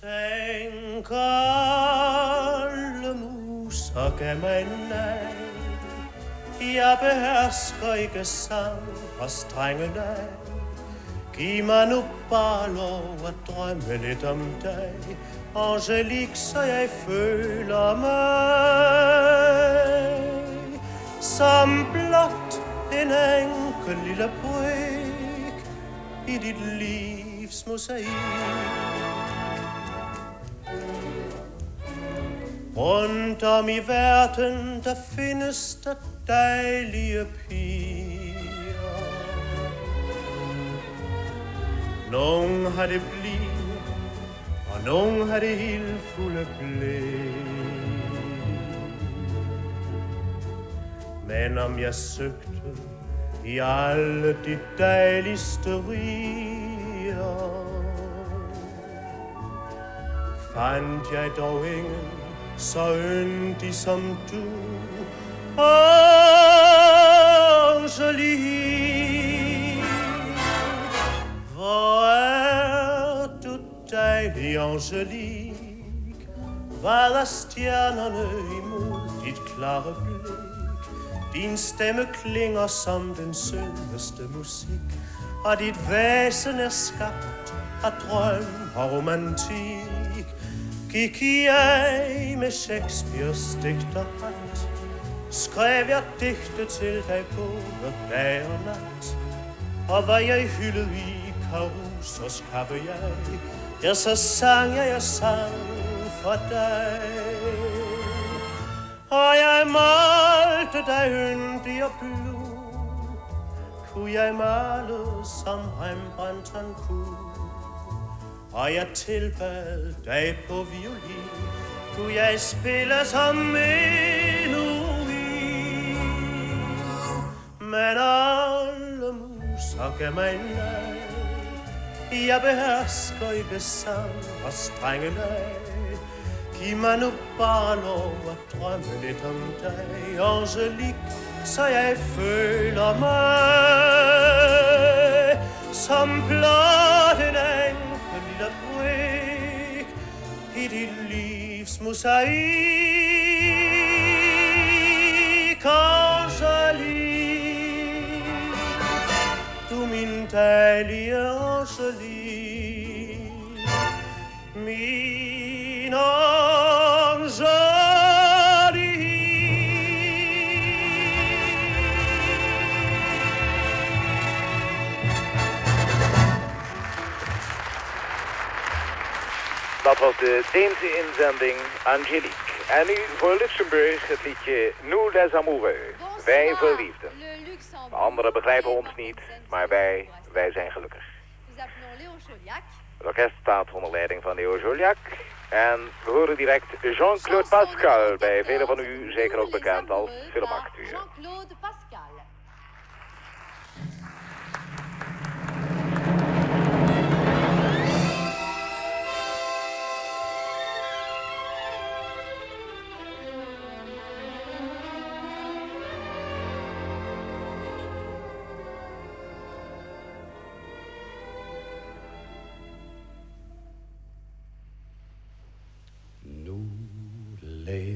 Tænk alle muser gav mig nej. Jeg behersker ikke sang og strenge nej. Giv mig nu bare lov at drømme lidt om dig, Angelique, så jeg føler mig som blot en enkel lille brik i dit livs mosaik. Rundt om i verden, der findes der dejlige piger. Nogle har det blide, og nogle har det ildfulde blik. Men om jeg søgte i alle de dejligste riger, fandt jeg dog ingen så yndig som du, Angelique. Hvor er du dejlig, Angelique. Hvad er stjernerne imod dit klare blik? Din stemme klinger som den sødeste musik, og dit væsen er skabt af drøm og romantik. Gik jeg med Shakespeares digterhånd, skrev jeg digte til dig både dag og nat. Og hvad jeg hyldede i Carusos kaviar, ja, så sang jeg sang for dig. Og jeg malte dig yndig og blod, kunne jeg male som Rembrandt han kunne. Og jeg tilbad dig på violin, kunne jeg spille som menuhin. Men alle muser gav mig nej. Jeg behersker ikke sang og strenge nej. Giv mig nu bare lov at drømme lidt om dig, Angelique, så jeg føler mig som blot en enkel lille brik i dit livs mosaik. Angelique, du min dejlige Angelique, min Angelique. Dat was de Deense inzending Angelique. En nu voor Luxemburg het liedje Nous les amoureux. Wij verliefden. De anderen begrijpen ons niet, maar wij zijn gelukkig. Het orkest staat onder leiding van Léo Joliac. En we horen direct Jean-Claude Pascal, bij velen van u zeker ook bekend als filmacteur. Jean-Claude Pascal.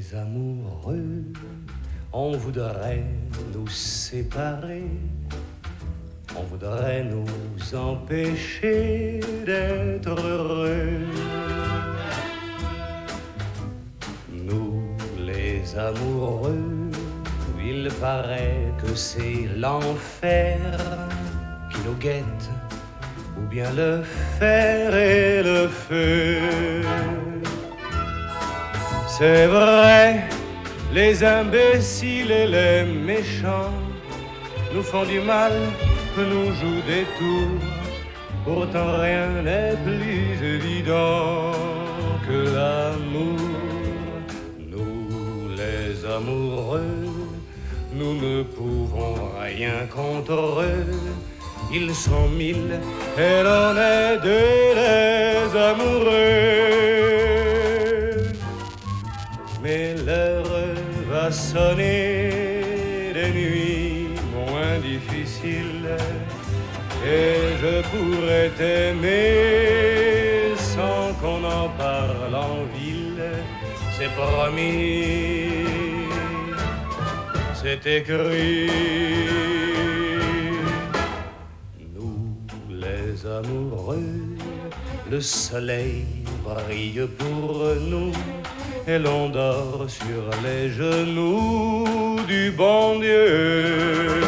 les amoureux, on voudrait nous séparer, on voudrait nous empêcher d'être heureux. Nous, les amoureux, il paraît que c'est l'enfer qui nous guette, ou bien le fer et le feu. C'est vrai, les imbéciles et les méchants nous font du mal, nous jouent des tours. Pourtant rien n'est plus évident que l'amour. Nous les amoureux, nous ne pouvons rien contre eux. Ils sont mille et l'on est deux les amoureux. Mais l'heure va sonner des nuits moins difficiles, et je pourrais t'aimer sans qu'on en parle en ville. C'est promis, c'est écrit. Nous, les amoureux, le soleil brille pour nous, et l'on dort sur les genoux du bon Dieu.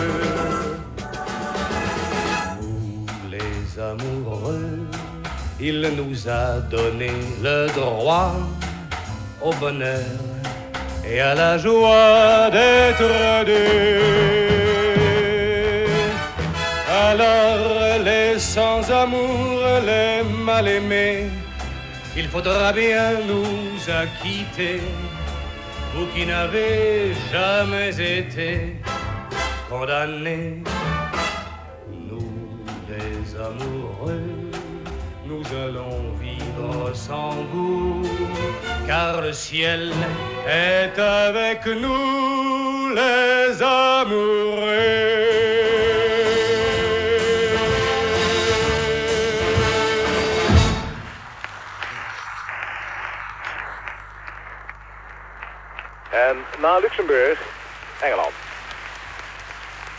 Nous, les amoureux, il nous a donné le droit au bonheur et à la joie d'être deux. Alors les sans-amour, les mal-aimés, il faudra bien nous acquitter, vous qui n'avez jamais été condamnés. Nous, les amoureux, nous allons vivre sans vous, car le ciel est avec nous, les amoureux. En na Luxemburg, Engeland.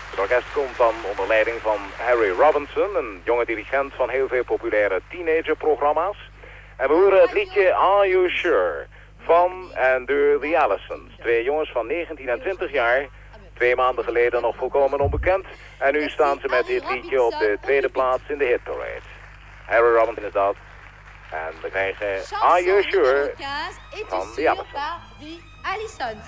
Het orkest komt dan onder leiding van Harry Robinson, een jonge dirigent van heel veel populaire teenagerprogramma's. En we horen het liedje Are You Sure? Van en door The Allisons. Twee jongens van 19 en 20 jaar. 2 maanden geleden nog volkomen onbekend. En nu staan ze met dit liedje op de tweede plaats in de hitparade. Harry Robinson is dat. En we krijgen Are You Sure? Van The Allisons.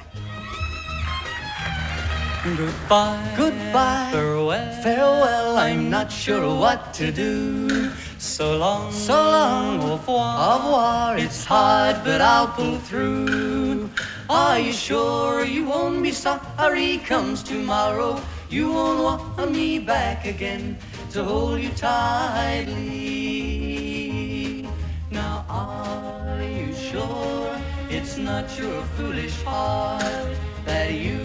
Goodbye, goodbye, farewell, farewell, I'm not sure what to do. So long, au revoir, au revoir, it's hard but I'll pull through. Are you sure you won't be sorry comes tomorrow? You won't want me back again to hold you tightly. Now are you sure it's not your foolish heart that you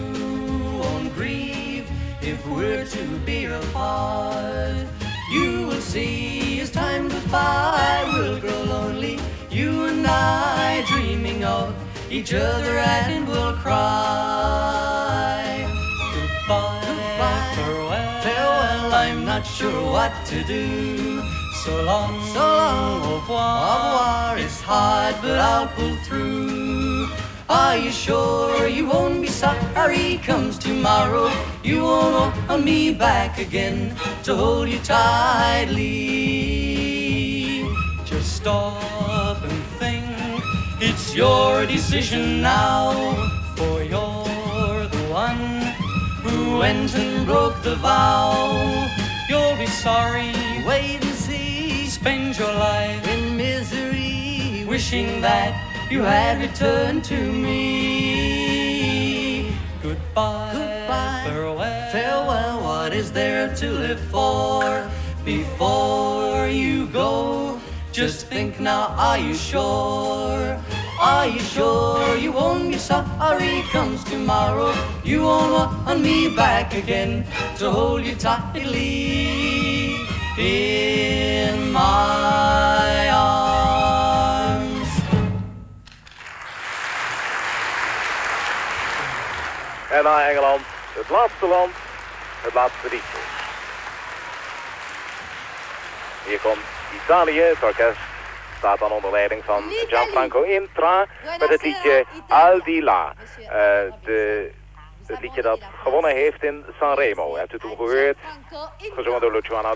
won't grieve if we're to be apart? You will see as time goes by, we'll grow lonely, you and I, dreaming of each other, and we'll cry. Goodbye, goodbye, farewell, farewell, I'm not sure what to do. So long, au revoir, au revoir, it's hard but I'll pull through. Are you sure you won't be sorry comes tomorrow? You won't want me back again to hold you tightly. Just stop and think, it's your decision now, for you're the one who went and broke the vow. You'll be sorry, wait and see, spend your life in misery, wishing that you had returned to me. Goodbye, goodbye, farewell, farewell, what is there to live for? Before you go, just think now, are you sure? Are you sure you won't be sorry comes tomorrow? You won't want me back again to hold you tightly in my arms. En na Engeland het laatste land, het laatste liedje. Hier komt Italië, het orkest staat dan onder leiding van Gianfranco Intra met het liedje Al di là. Het liedje dat gewonnen heeft in Sanremo. Hebt u toen gehoord? Gezongen door Luciano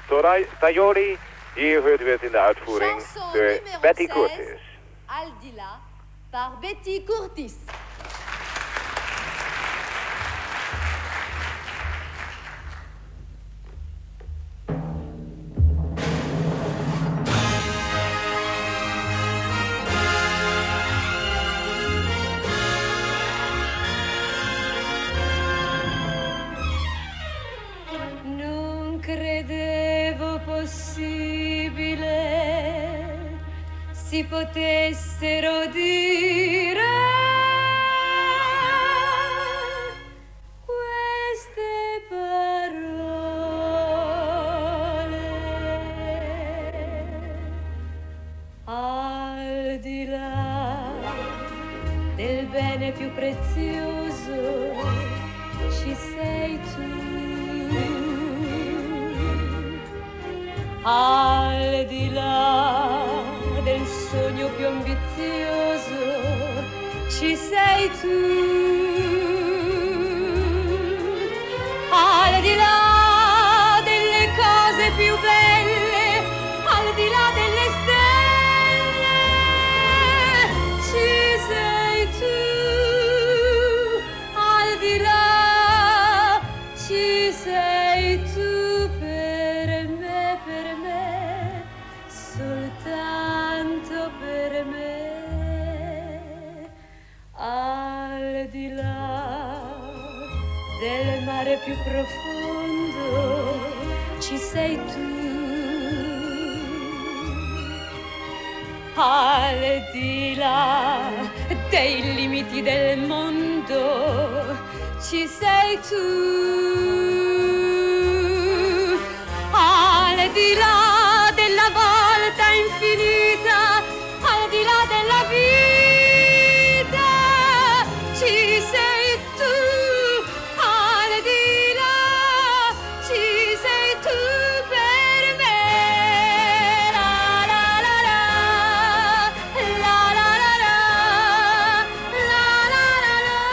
Tajori. Hier hoort u het in de uitvoering door Betty Curtis. Al di là, par Betty Curtis. Credevo possibile si potessero dire queste parole. Al di là del bene più prezioso ci sei tu. Al di là del sogno più ambizioso ci sei tu. Al di là delle cose più belle, al di là delle stelle, ci sei tu. Al di là ci sei tu. Soltanto per me, al di là del mare più profondo, ci sei tu. Al di là dei limiti del mondo, ci sei tu. Al di là della volta infinita, al di là della vita, ci sei tu. Al di là ci sei tu per me. La la la la, la la la la, la la la la.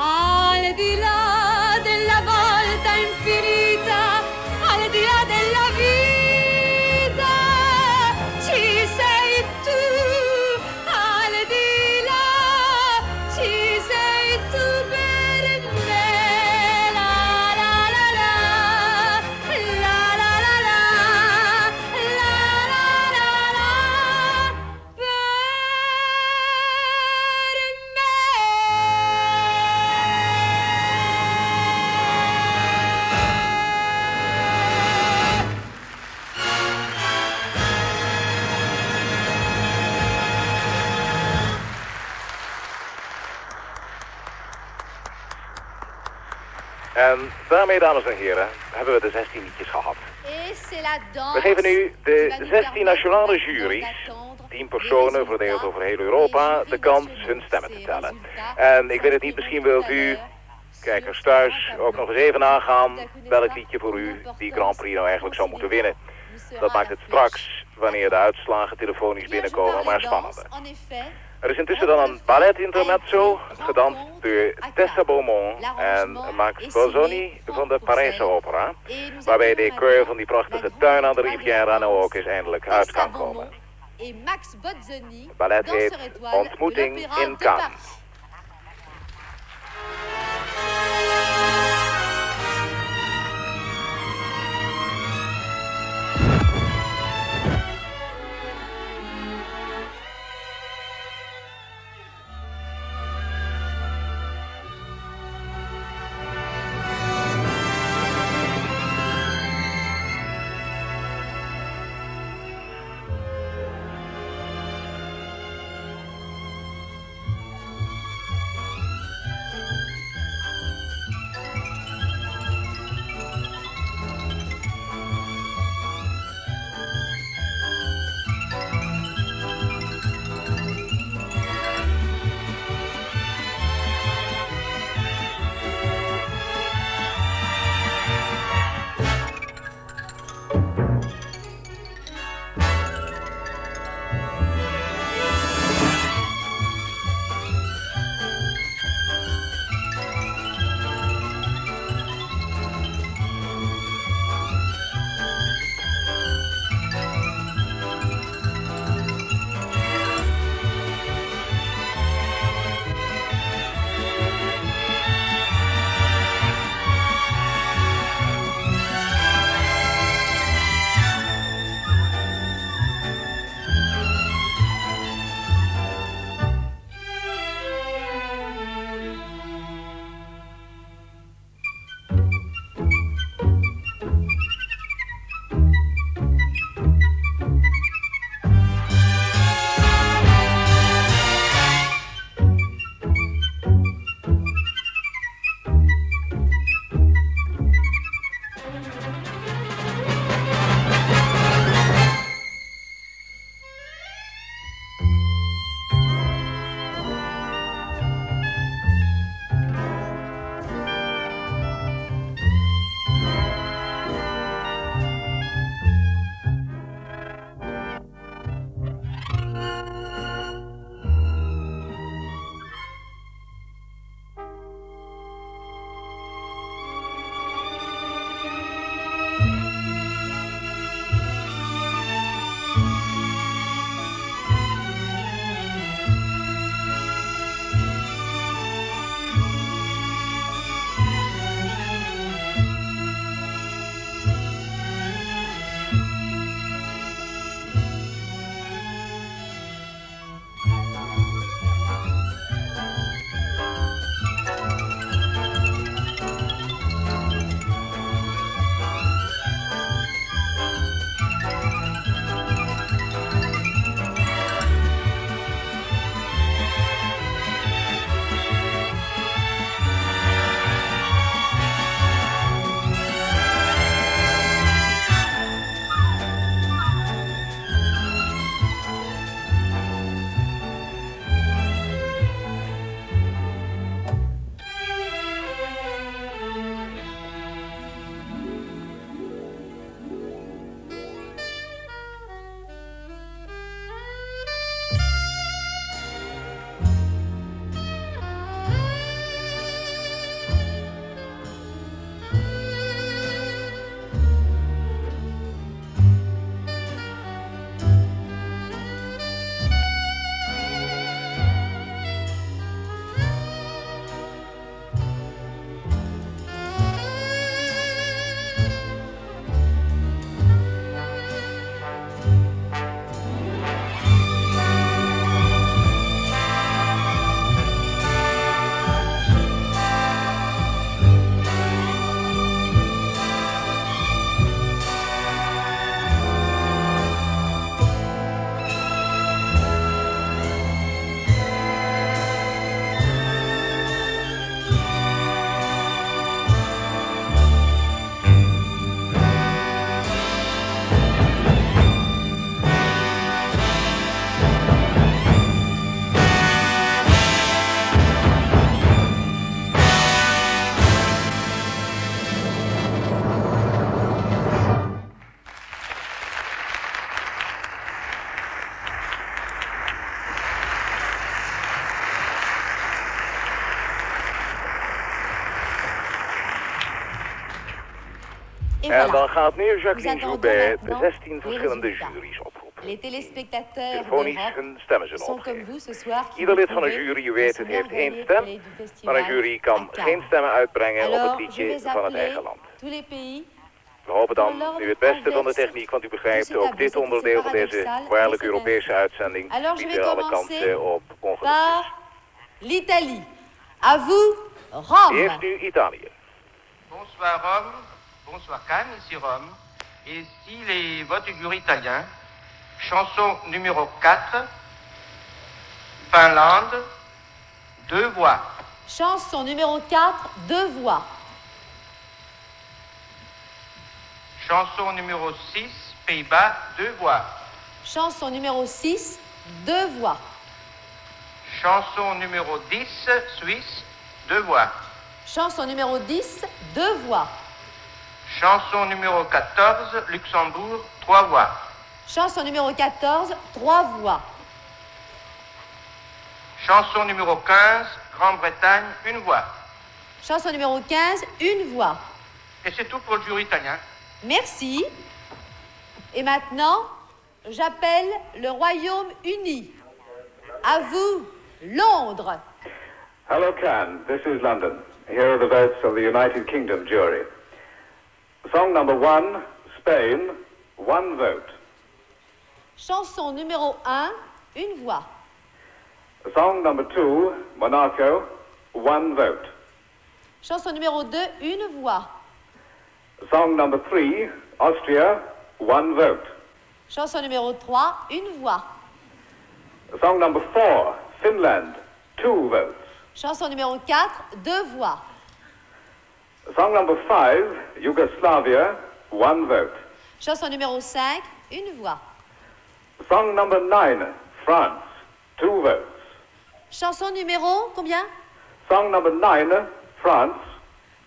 Al di là della volta infinita, al di là della vita, ci sei tu. Al di là ci sei tu per me. La la la la, la la la la, la la la la, per me. En daarmee, dames en heren, hebben we de 16 liedjes gehad. Et c'est la danse. We geven nu qui de va nous 16 permettre nationale donc juries, d'attendre 10 personen verdeeld over heel Europa, de kans hun stemmen te tellen. En ik weet het niet, misschien wilt u, kijkers thuis, ook nog eens even nagaan welk liedje voor u die Grand Prix nou eigenlijk zou moeten winnen. Dat maakt het straks, wanneer de uitslagen telefonisch binnenkomen, maar spannender. Er is intussen dan een ballet intermezzo, gedanst door Tessa Beaumont en Max Bozzoni van de Parijse Opera, waarbij de keur van die prachtige tuin aan de Riviera nou ook eens eindelijk uit kan komen. Het ballet heet Ontmoeting in Cannes. En voilà. dan gaat nu Nous Jacqueline attendons Joubert maintenant 16 les verschillende résultats. juries oproepen. Les téléspectateurs Telefonisch d'Europe hun stemmen zullen sont comme opgeven. vous ce soir. qui Ieder lid vous van een trouvez jury weet het sont heeft één merveilleux stem, du maar een festival jury à kan Cannes. geen stemmen uitbrengen op het Alors, je liedje vais van het appeler eigen land. tous les pays. We hopen Voor dan, l'ordre nu het beste van de inverse techniek, want u begrijpt, de ook dit c'est onderdeel van deze paradoxal, waarlijk mais c'est Europese uitzending Alors, je biedt vais weer alle commencer kansen op ongelukjes. par l'Italie. À vous, Rome. Eerst nu Italië. Bonsoir Rome, bonsoir Cannes, ici Rome. Et si les votes du jury italien, chanson numéro 4, Finlande, 2 voix. Chanson numéro 4, 2 voix. Chanson numéro 6, Pays-Bas, 2 voix. Chanson numéro 6, 2 voix. Chanson numéro 10, Suisse, 2 voix. Chanson numéro 10, 2 voix. Chanson numéro 14, Luxembourg, 3 voix. Chanson numéro 14, 3 voix. Chanson numéro 15, Grande-Bretagne, 1 voix. Chanson numéro 15, 1 voix. Et c'est tout pour le jury italien. Merci. Et maintenant, j'appelle le Royaume-Uni. À vous, Londres. Hello, Cannes. This is London. Here are the votes of the United Kingdom jury. Song number 1, Spain, 1 vote. Chanson numéro 1, 1 voix. Song number 2, Monaco, 1 vote. Chanson numéro 2, 1 voix. Song number 3, Austria, 1 vote. Chanson numéro 3, 1 voix. Song number 4, Finland, 2 votes. Chanson numéro 4, 2 voix. Song number 5, Yugoslavia, 1 vote. Chanson numéro 5, 1 voix. Song number 9, France, 2 votes. Chanson numéro combien? Song number 9, France.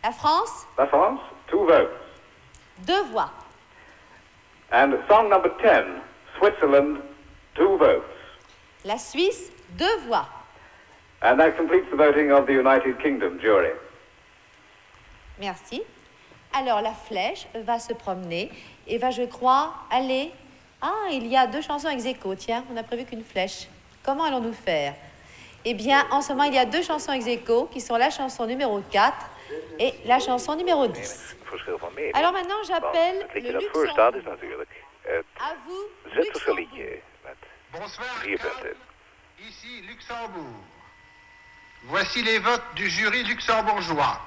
La France, La France, 2 votes. 2 voix. And song number 10, Switzerland, 2 votes. La Suisse, 2 voix. And that completes the voting of the United Kingdom jury. Merci. Alors la flèche va se promener et va, je crois, aller... Ah, il y a 2 chansons ex aequo. Tiens, on n'a prévu qu'une flèche. Comment allons-nous faire? Eh bien, en ce moment, il y a 2 chansons ex aequo qui sont la chanson numéro 4 et la chanson numéro 10. Alors maintenant, j'appelle le Luxembourg. À vous, Zwitserse liedje met Bonsoir 4 punten. Ici Luxembourg. Voici les votes du jury luxembourgeois.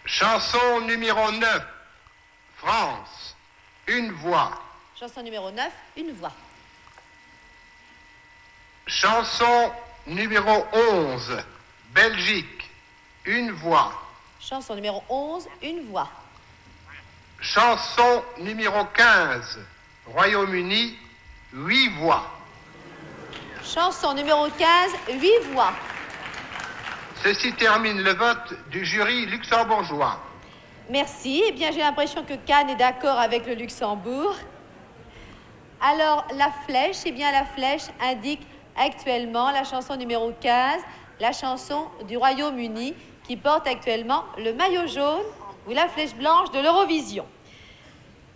Chanson numéro 9, France, 1 voix. Chanson numéro 9, 1 voix. Chanson numéro 11, Belgique, 1 voix. Chanson numéro 11, 1 voix. Chanson numéro 15, Royaume-Uni, 8 voix. Chanson numéro 15, 8 voix. Ceci termine le vote du jury luxembourgeois. Merci. Eh bien, j'ai l'impression que Cannes est d'accord avec le Luxembourg. Alors, la flèche, eh bien, la flèche indique actuellement la chanson numéro 15, la chanson du Royaume-Uni, qui porte actuellement le maillot jaune ou la flèche blanche de l'Eurovision.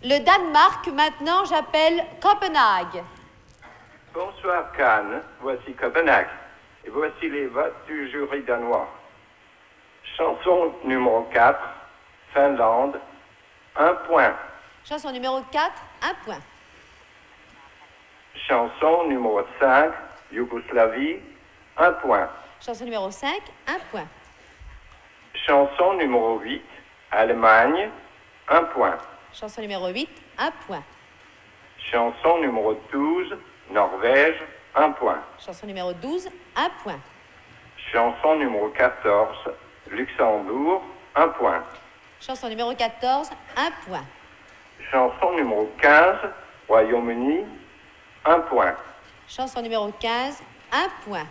Le Danemark, maintenant, j'appelle Copenhague. Bonsoir Cannes, voici Copenhague. Et voici les votes du jury danois. Chanson numéro 4, Finlande, 1 point. Chanson numéro 4, 1 point. Chanson numéro 5, Yougoslavie, 1 point. Chanson numéro 5, 1 point. Chanson numéro 8, Allemagne, 1 point. Chanson numéro 8, 1 point. Chanson numéro 12, Norvège, 1 point. Chanson numéro 12, 1 point. Chanson numéro 14, Luxembourg, 1 point. Chanson numéro 14, 1 point. Chanson numéro 15, Royaume-Uni, 1 point. Chanson numéro 15, 1 point.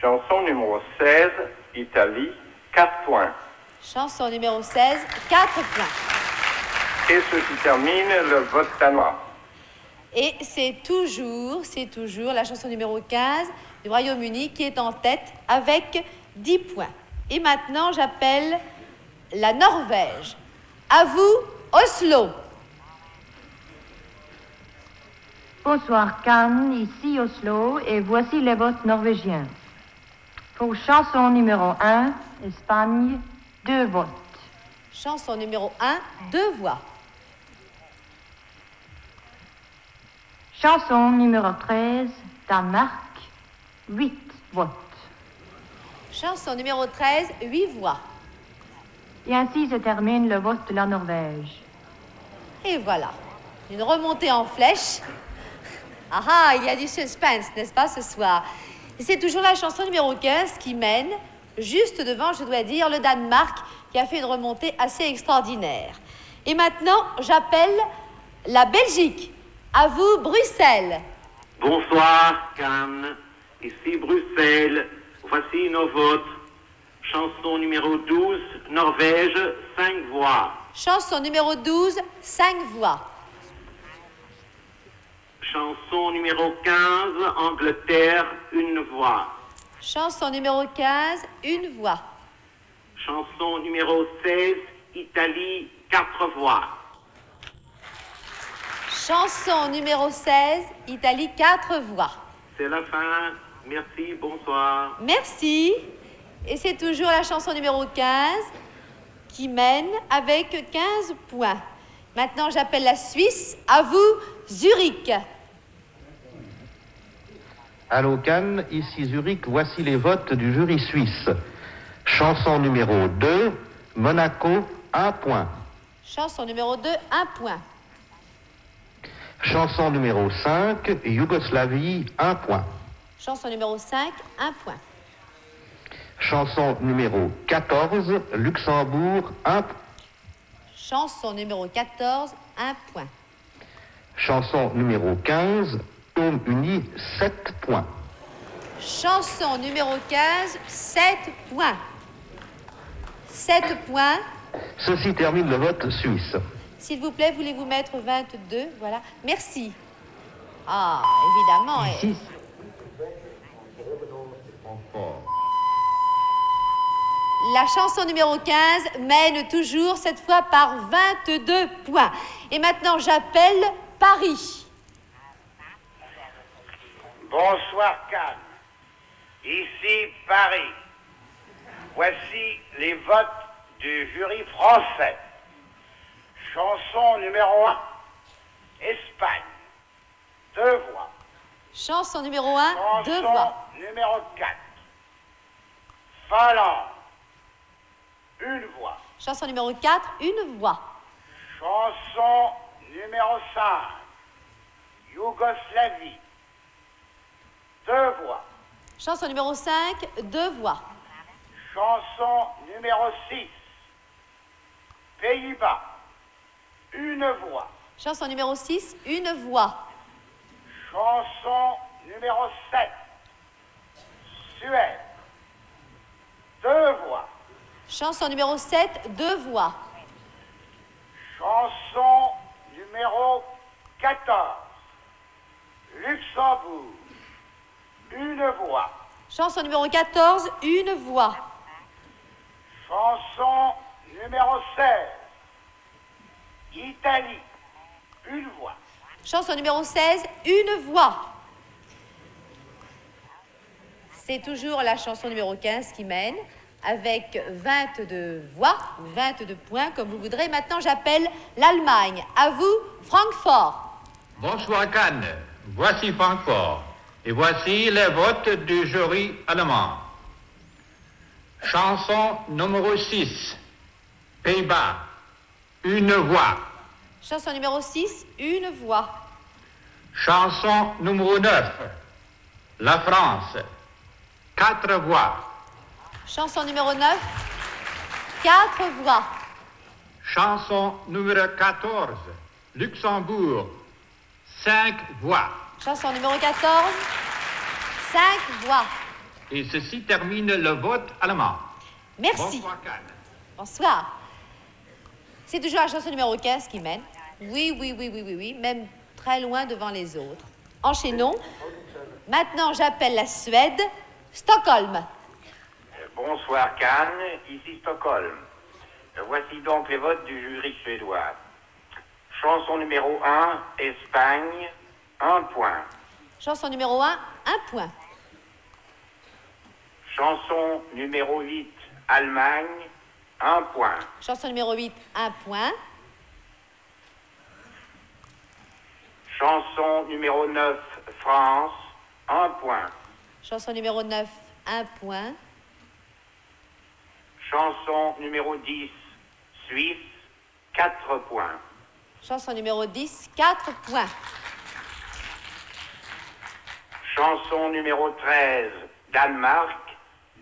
Chanson numéro 16, Italie, 4 points. Chanson numéro 16, 4 points. Et ceci termine le vote danois. Et c'est toujours la chanson numéro 15 du Royaume-Uni qui est en tête avec 10 points. Et maintenant, j'appelle la Norvège. À vous, Oslo. Bonsoir Cannes, ici Oslo, et voici les votes norvégiens. Pour chanson numéro 1, Espagne, 2 votes. Chanson numéro 1, 2 voix. Chanson numéro 13, Danemark, 8 votes. Chanson numéro 13, 8 voix. Et ainsi se termine le vote de la Norvège. Et voilà, une remontée en flèche. Ah ah, il y a du suspense, n'est-ce pas, ce soir? Et c'est toujours la chanson numéro 15 qui mène, juste devant, je dois dire, le Danemark, qui a fait une remontée assez extraordinaire. Et maintenant, j'appelle la Belgique. À vous, Bruxelles. Bonsoir, Cannes. Ici Bruxelles. Voici nos votes. Chanson numéro 12, Norvège, 5 voix. Chanson numéro 12, 5 voix. Chanson numéro 15, Angleterre, 1 voix. Chanson numéro 15, 1 voix. Chanson numéro 16, Italie, 4 voix. Chanson numéro 16, Italie, 4 voix. C'est la fin. Merci, bonsoir. Merci. Et c'est toujours la chanson numéro 15 qui mène avec 15 points. Maintenant, j'appelle la Suisse. À vous, Zurich. Allô Cannes, ici Zurich, voici les votes du jury suisse. Chanson numéro 2, Monaco, 1 point. Chanson numéro 2, 1 point. Chanson numéro 5, Yougoslavie, 1 point. Chanson numéro 5, 1 point. Chanson numéro 14, Luxembourg, 1 point. Chanson numéro 14, 1 point. Chanson numéro 15, Royaume-Uni, 7 points. Chanson numéro 15, 7 points. 7 points. Ceci termine le vote suisse. S'il vous plaît, voulez-vous mettre 22? Voilà. Merci. Ah, évidemment. La chanson numéro 15 mène toujours, cette fois par 22 points. Et maintenant, j'appelle Paris. Bonsoir Cannes, ici Paris. Voici les votes du jury français. Chanson numéro 1, Espagne, 2 voix. Chanson numéro 1, 2 voix. Chanson numéro 4, Finlande, 1 voix. Chanson numéro 4, 1 voix. Chanson numéro 5, Yougoslavie, 2 voix. Chanson numéro 5, 2 voix. Chanson numéro 6, Pays-Bas, 1 voix. Chanson numéro 6, 1 voix. Chanson numéro 7, Suède, 2 voix. Chanson numéro 7, 2 voix. Chanson numéro 14, Luxembourg, 1 voix. Chanson numéro 14, 1 voix. Chanson numéro 16, Italie, 1 voix. Chanson numéro 16, 1 voix. C'est toujours la chanson numéro 15 qui mène, avec 22 voix, 22 points, comme vous voudrez. Maintenant, j'appelle l'Allemagne. À vous, Francfort. Bonsoir Cannes, voici Francfort. Et voici les votes du jury allemand. Chanson numéro 6, Pays-Bas, 1 voix. Chanson numéro 6, 1 voix. Chanson numéro 9, la France, 4 voix. Chanson numéro 9, 4 voix. Chanson numéro 14, Luxembourg, 5 voix. Chanson numéro 14, 5 voix. Et ceci termine le vote allemand. Merci. Bonsoir Cannes. Bonsoir. C'est toujours la chanson numéro 15 qui mène. Oui, même très loin devant les autres. Enchaînons. Maintenant, j'appelle la Suède, Stockholm. Bonsoir Cannes, ici Stockholm. Voici donc les votes du jury suédois. Chanson numéro 1, Espagne, 1 point. Chanson numéro 1, 1 point. Chanson numéro 8, Allemagne, 1 point. Chanson numéro 8, 1 point. Chanson numéro 9, France, 1 point. Chanson numéro 9, 1 point. Chanson numéro 10, Suisse, 4 points. Chanson numéro 10, 4 points. Chanson numéro 13, Danemark,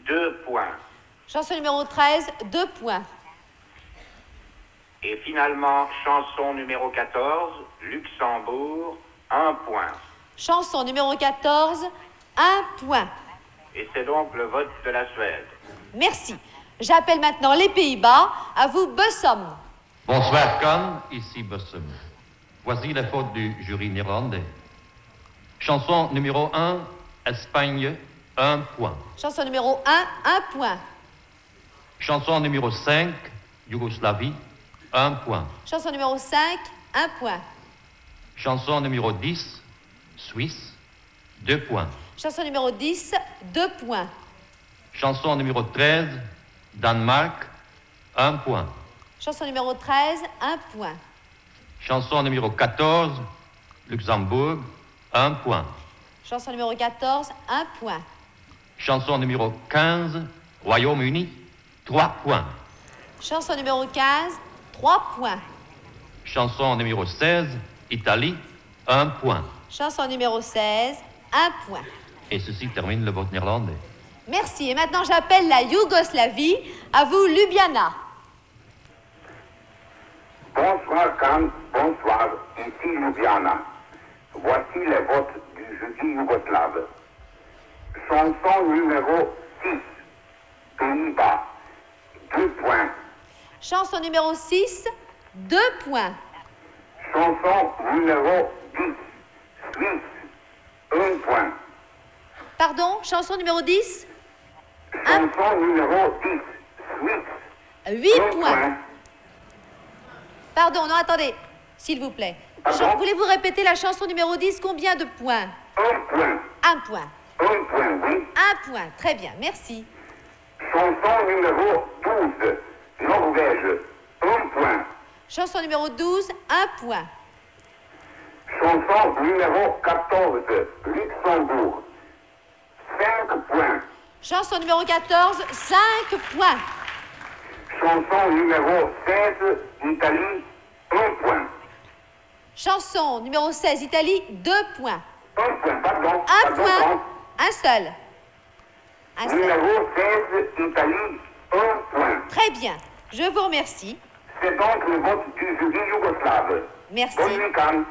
2 points. Chanson numéro 13, 2 points. Et finalement, chanson numéro 14, Luxembourg, 1 point. Chanson numéro 14, 1 point. Et c'est donc le vote de la Suède. Merci. J'appelle maintenant les Pays-Bas. À vous, Bussum. Bonsoir, Cannes, ici Bussum. Voici les fautes du jury néerlandais. Chanson numéro 1, Espagne, 1 point. Chanson numéro 1, 1 point. Chanson numéro 5, Yougoslavie, 1 point. Chanson numéro 5, 1 point. Chanson numéro 10, Suisse, 2 points. Chanson numéro 10, 2 points. Chanson numéro 13, Danemark, 1 point. Chanson numéro 13, 1 point. Chanson numéro 14, Luxembourg, 1 point. Chanson numéro 14, 1 point. Chanson numéro 15, Royaume-Uni, 3 points. Chanson numéro 15, 3 points. Chanson numéro 16, Italie, 1 point. Chanson numéro 16, 1 point. Et ceci termine le vote néerlandais. Merci. Et maintenant, j'appelle la Yougoslavie. À vous, Ljubljana. Bonsoir Cannes, bonsoir, ici Ljubljana. Voici les votes du jury yougoslave. Chanson numéro 6, Pays-Bas, 2 points. Chanson numéro 6, 2 points. Chanson numéro 10, Suisse, 1 point. Pardon, chanson numéro 10 Chanson numéro 10, Suisse, 8 1 points. point. Pardon, non, attendez, s'il vous plaît. Voulez-vous répéter la chanson numéro 10? Combien de points? 1 point. 1 point. 1 point, oui. 1 point, très bien, merci. Chanson numéro 12, Norvège, 1 point. Chanson numéro 12, 1 point. Chanson numéro 14, Luxembourg, 5 points. Chanson numéro 14, 5 points. Chanson numéro 16, Italie, 1 point. Chanson numéro 16, Italie, 2 points. 1 point, pardon. 1 point, un seul. Un seul. Numéro 16, Italie, 1 point. Très bien, je vous remercie. C'est donc le vote du jury yougoslave. Merci. Bonne nuit, Cannes.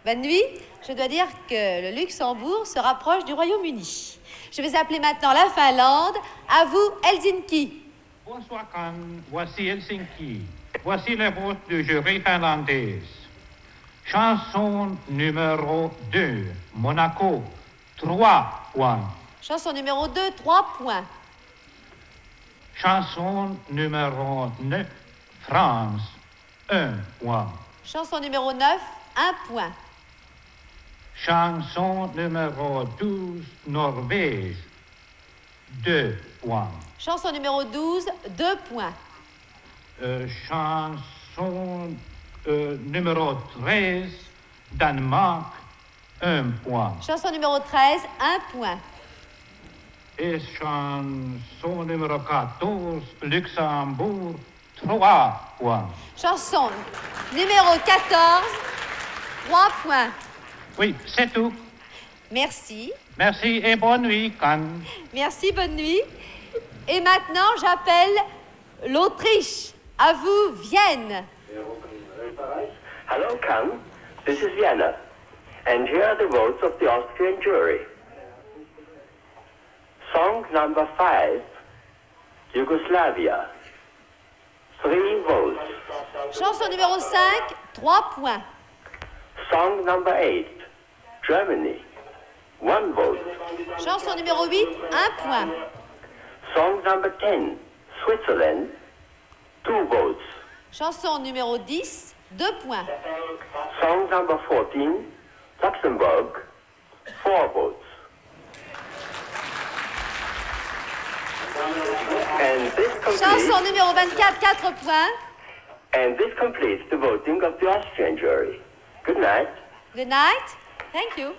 Bonne nuit. Je dois dire que le Luxembourg se rapproche du Royaume-Uni. Je vais appeler maintenant la Finlande. À vous, Helsinki. Bonsoir Cannes, voici Helsinki. Voici les votes du jury finlandais. Chanson numéro 2, Monaco, 3 points. Chanson numéro 2, 3 points. Chanson numéro 9, France, 1 point. Chanson numéro 9, 1 point. Chanson numéro 12, Norvège, 2 points. Chanson numéro 12, 2 points. Chanson numéro 13, Danemark, 1 point. Chanson numéro 13, 1 point. Et chanson numéro 14, Luxembourg, 3 points. Chanson numéro 14, 3 points. Oui, c'est tout. Merci. Merci et bonne nuit, Cannes. Merci, bonne nuit. Et maintenant, j'appelle l'Autriche. À vous, Vienne. Hello, Cannes. This is Vienna. And here are the votes of the Austrian jury. Song number 5, Yugoslavia. 3 votes. Chanson numéro 5, 3 points. Song number 8, Germany. 1 vote. Chanson numéro 8, 1 point. Song number 10, Switzerland. 2 votes. Chanson numéro 10, 2 points. Song number 14, Luxembourg, 4 votes. And this completes, Chanson numéro 24, 4 points. and this completes the voting of the Austrian jury. Good night. Good night. Thank you.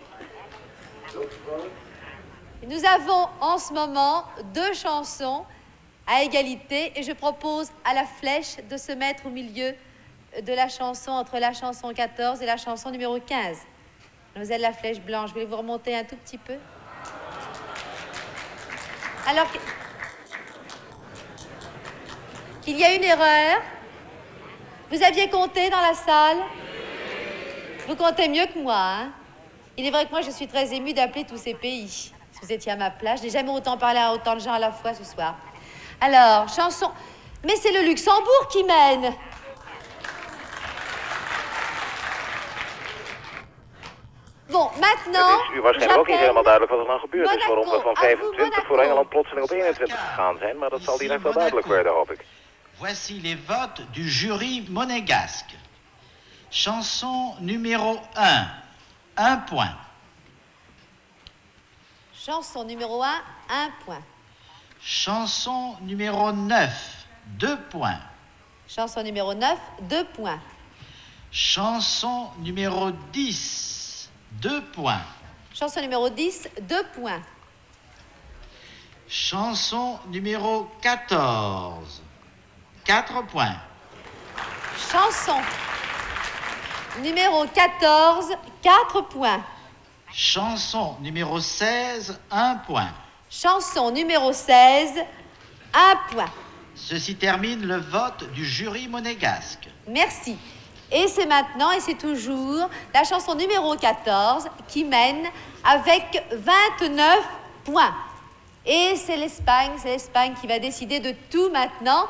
Nous avons en ce moment 2 chansons à égalité et je propose à la flèche de se mettre au milieu de la chanson, entre la chanson 14 et la chanson numéro 15. Mademoiselle la flèche blanche, voulez-vous remonter un tout petit peu? Alors qu'il y a une erreur. Vous aviez compté dans la salle? Vous comptez mieux que moi, hein? Il est vrai que moi, je suis très émue d'appeler tous ces pays. Si vous étiez à ma place, je n'ai jamais autant parlé à autant de gens à la fois ce soir. Alors, chanson... Mais c'est le Luxembourg qui mène. Bon, maintenant, Het is u waarschijnlijk ook niet helemaal duidelijk wat er nou gebeurd is, waarom we van 25 voor Engeland plotseling op 21 gegaan zijn, maar dat zal direct wel duidelijk worden, hoop ik. Voici les votes du jury monégasque. Chanson numéro 1, 1 point. Chanson numéro 1, 1 point. Chanson numéro 9, 2 points. Chanson numéro 9, 2 points. Chanson numéro 10, 2 points. Chanson numéro 10, 2 points. Chanson numéro 14, 4 points. Chanson numéro 14, 4 points. Chanson numéro 16, 1 point. Chanson numéro 16, 1 point. Ceci termine le vote du jury monégasque. Merci. Et c'est maintenant, et c'est toujours, la chanson numéro 14 qui mène avec 29 points. Et c'est l'Espagne qui va décider de tout maintenant.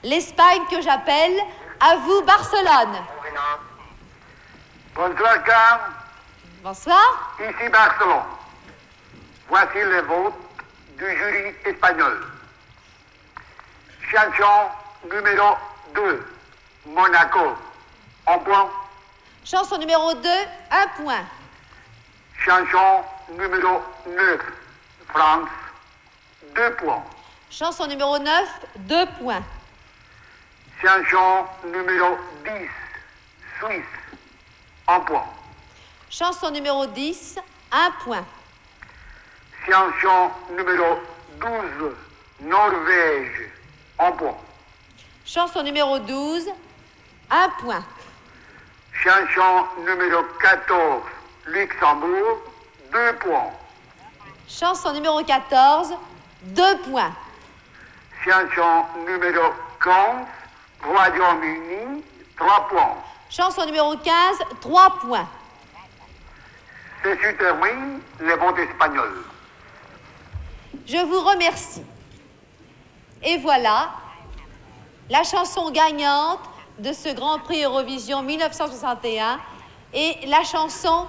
L'Espagne que j'appelle à vous Barcelone. Bonsoir, Carl. Bonsoir. Ici Barcelone. Voici le vote du jury espagnol. Chanson numéro 2, Monaco, 1 point. Chanson numéro 2, 1 point. Chanson numéro 9, France, 2 points. Chanson numéro 9, 2 points. Chanson numéro 10, Suisse, 1 point. Chanson numéro 10, 1 point. Chanson numéro 12, Norvège, 1 point. Chanson numéro 12, 1 point. Chanson numéro 14, Luxembourg, 2 points. Chanson numéro 14, 2 points. Chanson numéro 15, Royaume-Uni, 3 points. Chanson numéro 15, 3 points. Ceci termine les votes espagnols. Je vous remercie. Et voilà, la chanson gagnante de ce Grand Prix Eurovision 1961 est la chanson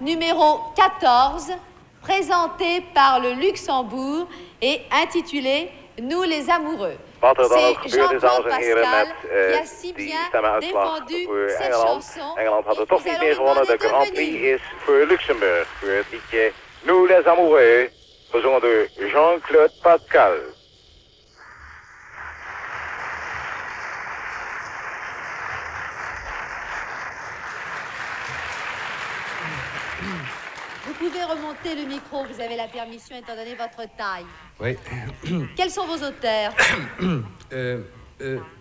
numéro 14, présentée par le Luxembourg et intitulée « Nous les amoureux ». Wat er dan ook C'est gebeurd is, dames Jean-Claude en heren, Pascal met qui a si die bien stemmenuitslag défendu voor cette Engeland. chanson. Engeland had Et het toch nous niet allons meer gewonnen. De demander de Grand Prix venir. is voor Luxemburg, voor het liedje Nous les amoureux, gezongen door Jean-Claude Pascal. Vous pouvez remonter le micro, vous avez la permission étant donné votre taille. Oui. Quels sont vos auteurs?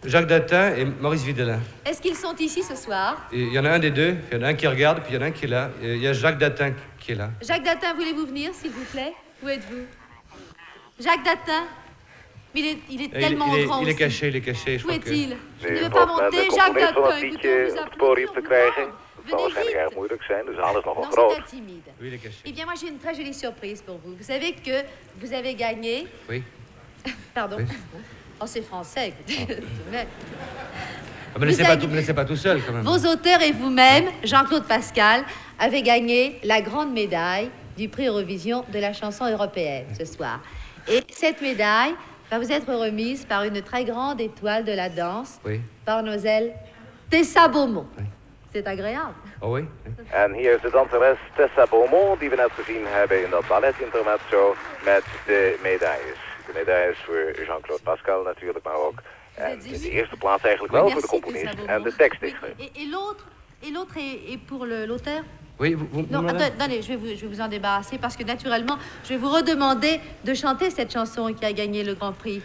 Jacques Datin et Maurice Videlin. Est-ce qu'ils sont ici ce soir? Il y en a un des deux, il y en a un qui regarde, puis il y en a un qui est là. Il y a Jacques Datin qui est là. Jacques Datin, voulez-vous venir, s'il vous plaît? Où êtes-vous? Jacques Datin? Il est tellement grand il est aussi. caché, il est caché. Où est-il? Je ne Nu veux pas volgt men monter. de Jacques componist van Datin, het écoutez, on liedje vous op het applaudit. podium te krijgen. Dat zal Venez waarschijnlijk vite. erg moeilijk zijn, de zaal is nogal Non, groot. c'est un timide. Oui, il est caché. Eh bien, moi, j'ai une très jolie surprise pour vous. Vous savez que vous avez gagné... Oui. Pardon. Oui. Oh, c'est français, écoutez. Mais- Ah, me laissez pas tout seul, quand même. Vos auteurs et vous-même, Jean-Claude Pascal, avez gagné la grande médaille du prix Eurovision de la chanson européenne ce soir. Et cette médaille va vous être remise par une très grande étoile de la danse, Oui. par mademoiselle Tessa Beaumont. Oui. C'est agréable. Oh oui. En hier is de danseres Tessa Beaumont, die we net gezien hebben in dat balletintermezzo met de medailles. De medailles voor Jean-Claude Pascal natuurlijk, maar ook in de eerste plaats eigenlijk wel voor de componist en de tekstdichter. Et l'autre est pour l'auteur? Oui, non, attendez, je vais vous en débarrasser parce que naturellement, je vais vous redemander de chanter cette chanson qui a gagné le Grand Prix.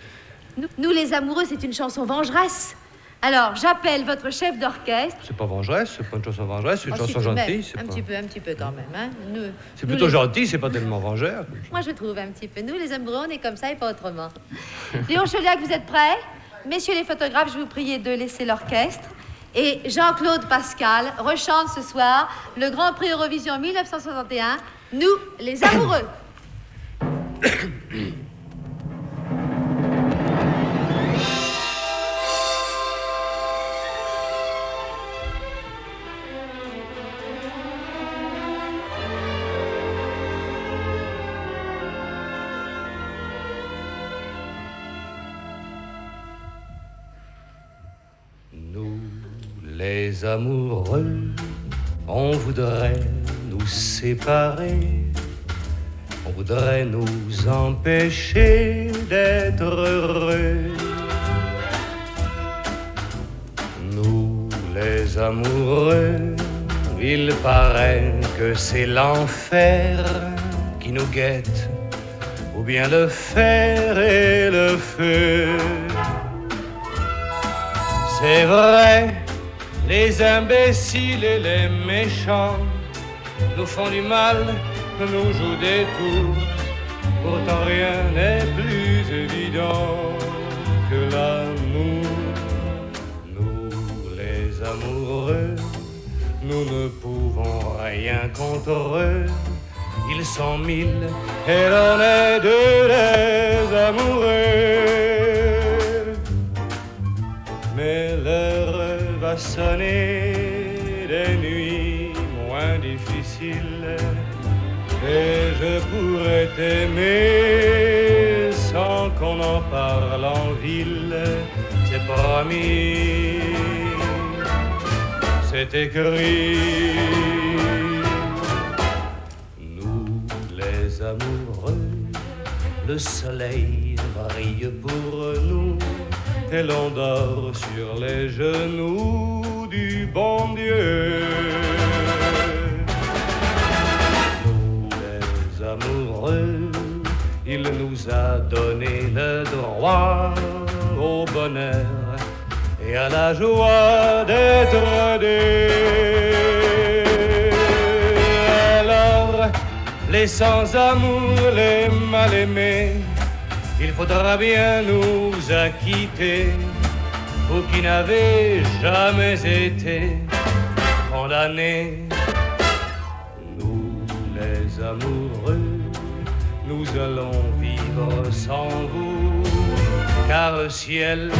Nous les amoureux, c'est une chanson vengeresse. Alors, j'appelle votre chef d'orchestre. C'est pas vengeresse, c'est pas une chanson vengeresse, c'est une chanson gentille. Un petit peu quand même. Hein. C'est plutôt gentil, c'est pas tellement vengeur. Moi, je trouve un petit peu. Nous, les amoureux, on est comme ça et pas autrement. Léon Chauliac, vous êtes prêts? Messieurs les photographes, je vais vous prier de laisser l'orchestre. Et Jean-Claude Pascal rechante ce soir le Grand Prix Eurovision 1961, Nous, les amoureux. Les amoureux, on voudrait nous séparer, on voudrait nous empêcher d'être heureux. Nous, les amoureux, il paraît que c'est l'enfer qui nous guette, ou bien le fer et le feu. C'est vrai, les imbéciles et les méchants nous font du mal, nous jouent des tours. Pourtant rien n'est plus évident que l'amour. Nous, les amoureux, nous ne pouvons rien contre eux. Ils sont 1000 et l'on est deux les amoureux. Mais l'heure va sonner des nuits moins difficiles et je pourrais t'aimer sans qu'on en parle en ville. C'est promis, c'est écrit. Nous, les amoureux, le soleil brille pour nous et l'on dort sur les genoux du bon Dieu. Nous, les amoureux, il nous a donné le droit au bonheur et à la joie d'être deux. Alors, les sans-amour, les mal-aimés, il faudra bien nous acquitter, vous qui n'avez jamais été condamnés. Nous, les amoureux, nous allons vivre sans vous, car le ciel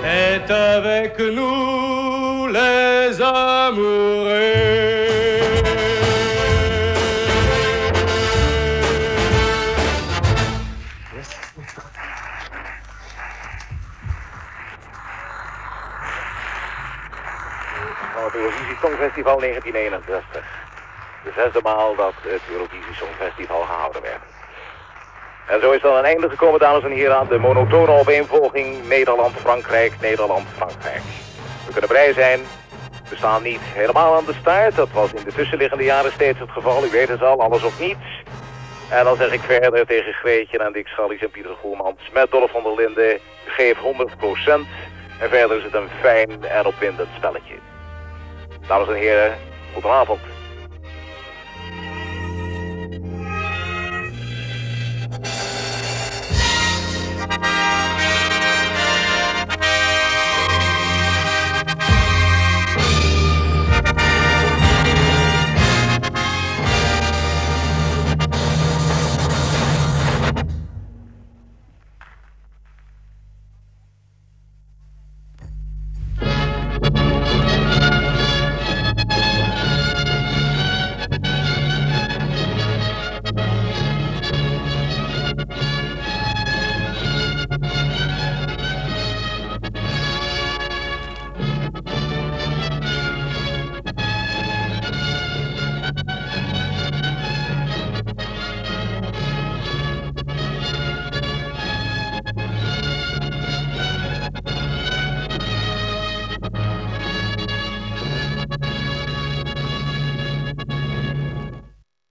est avec nous, les amoureux. Het Eurovisie Songfestival 1961. De 6e maal dat het Eurovisie Songfestival gehouden werd. En zo is dan een einde gekomen, dames en heren, aan de monotone opeenvolging Nederland-Frankrijk, Nederland-Frankrijk. We kunnen blij zijn, we staan niet helemaal aan de start. Dat was in de tussenliggende jaren steeds het geval. U weet het al, alles of niets. En dan zeg ik verder tegen Greetje en Dick Schallies en Pieter Goelmans met Dolph van der Linden, geef 100%. En verder is het een fijn en opwindend spelletje. Dames en heren, goedenavond.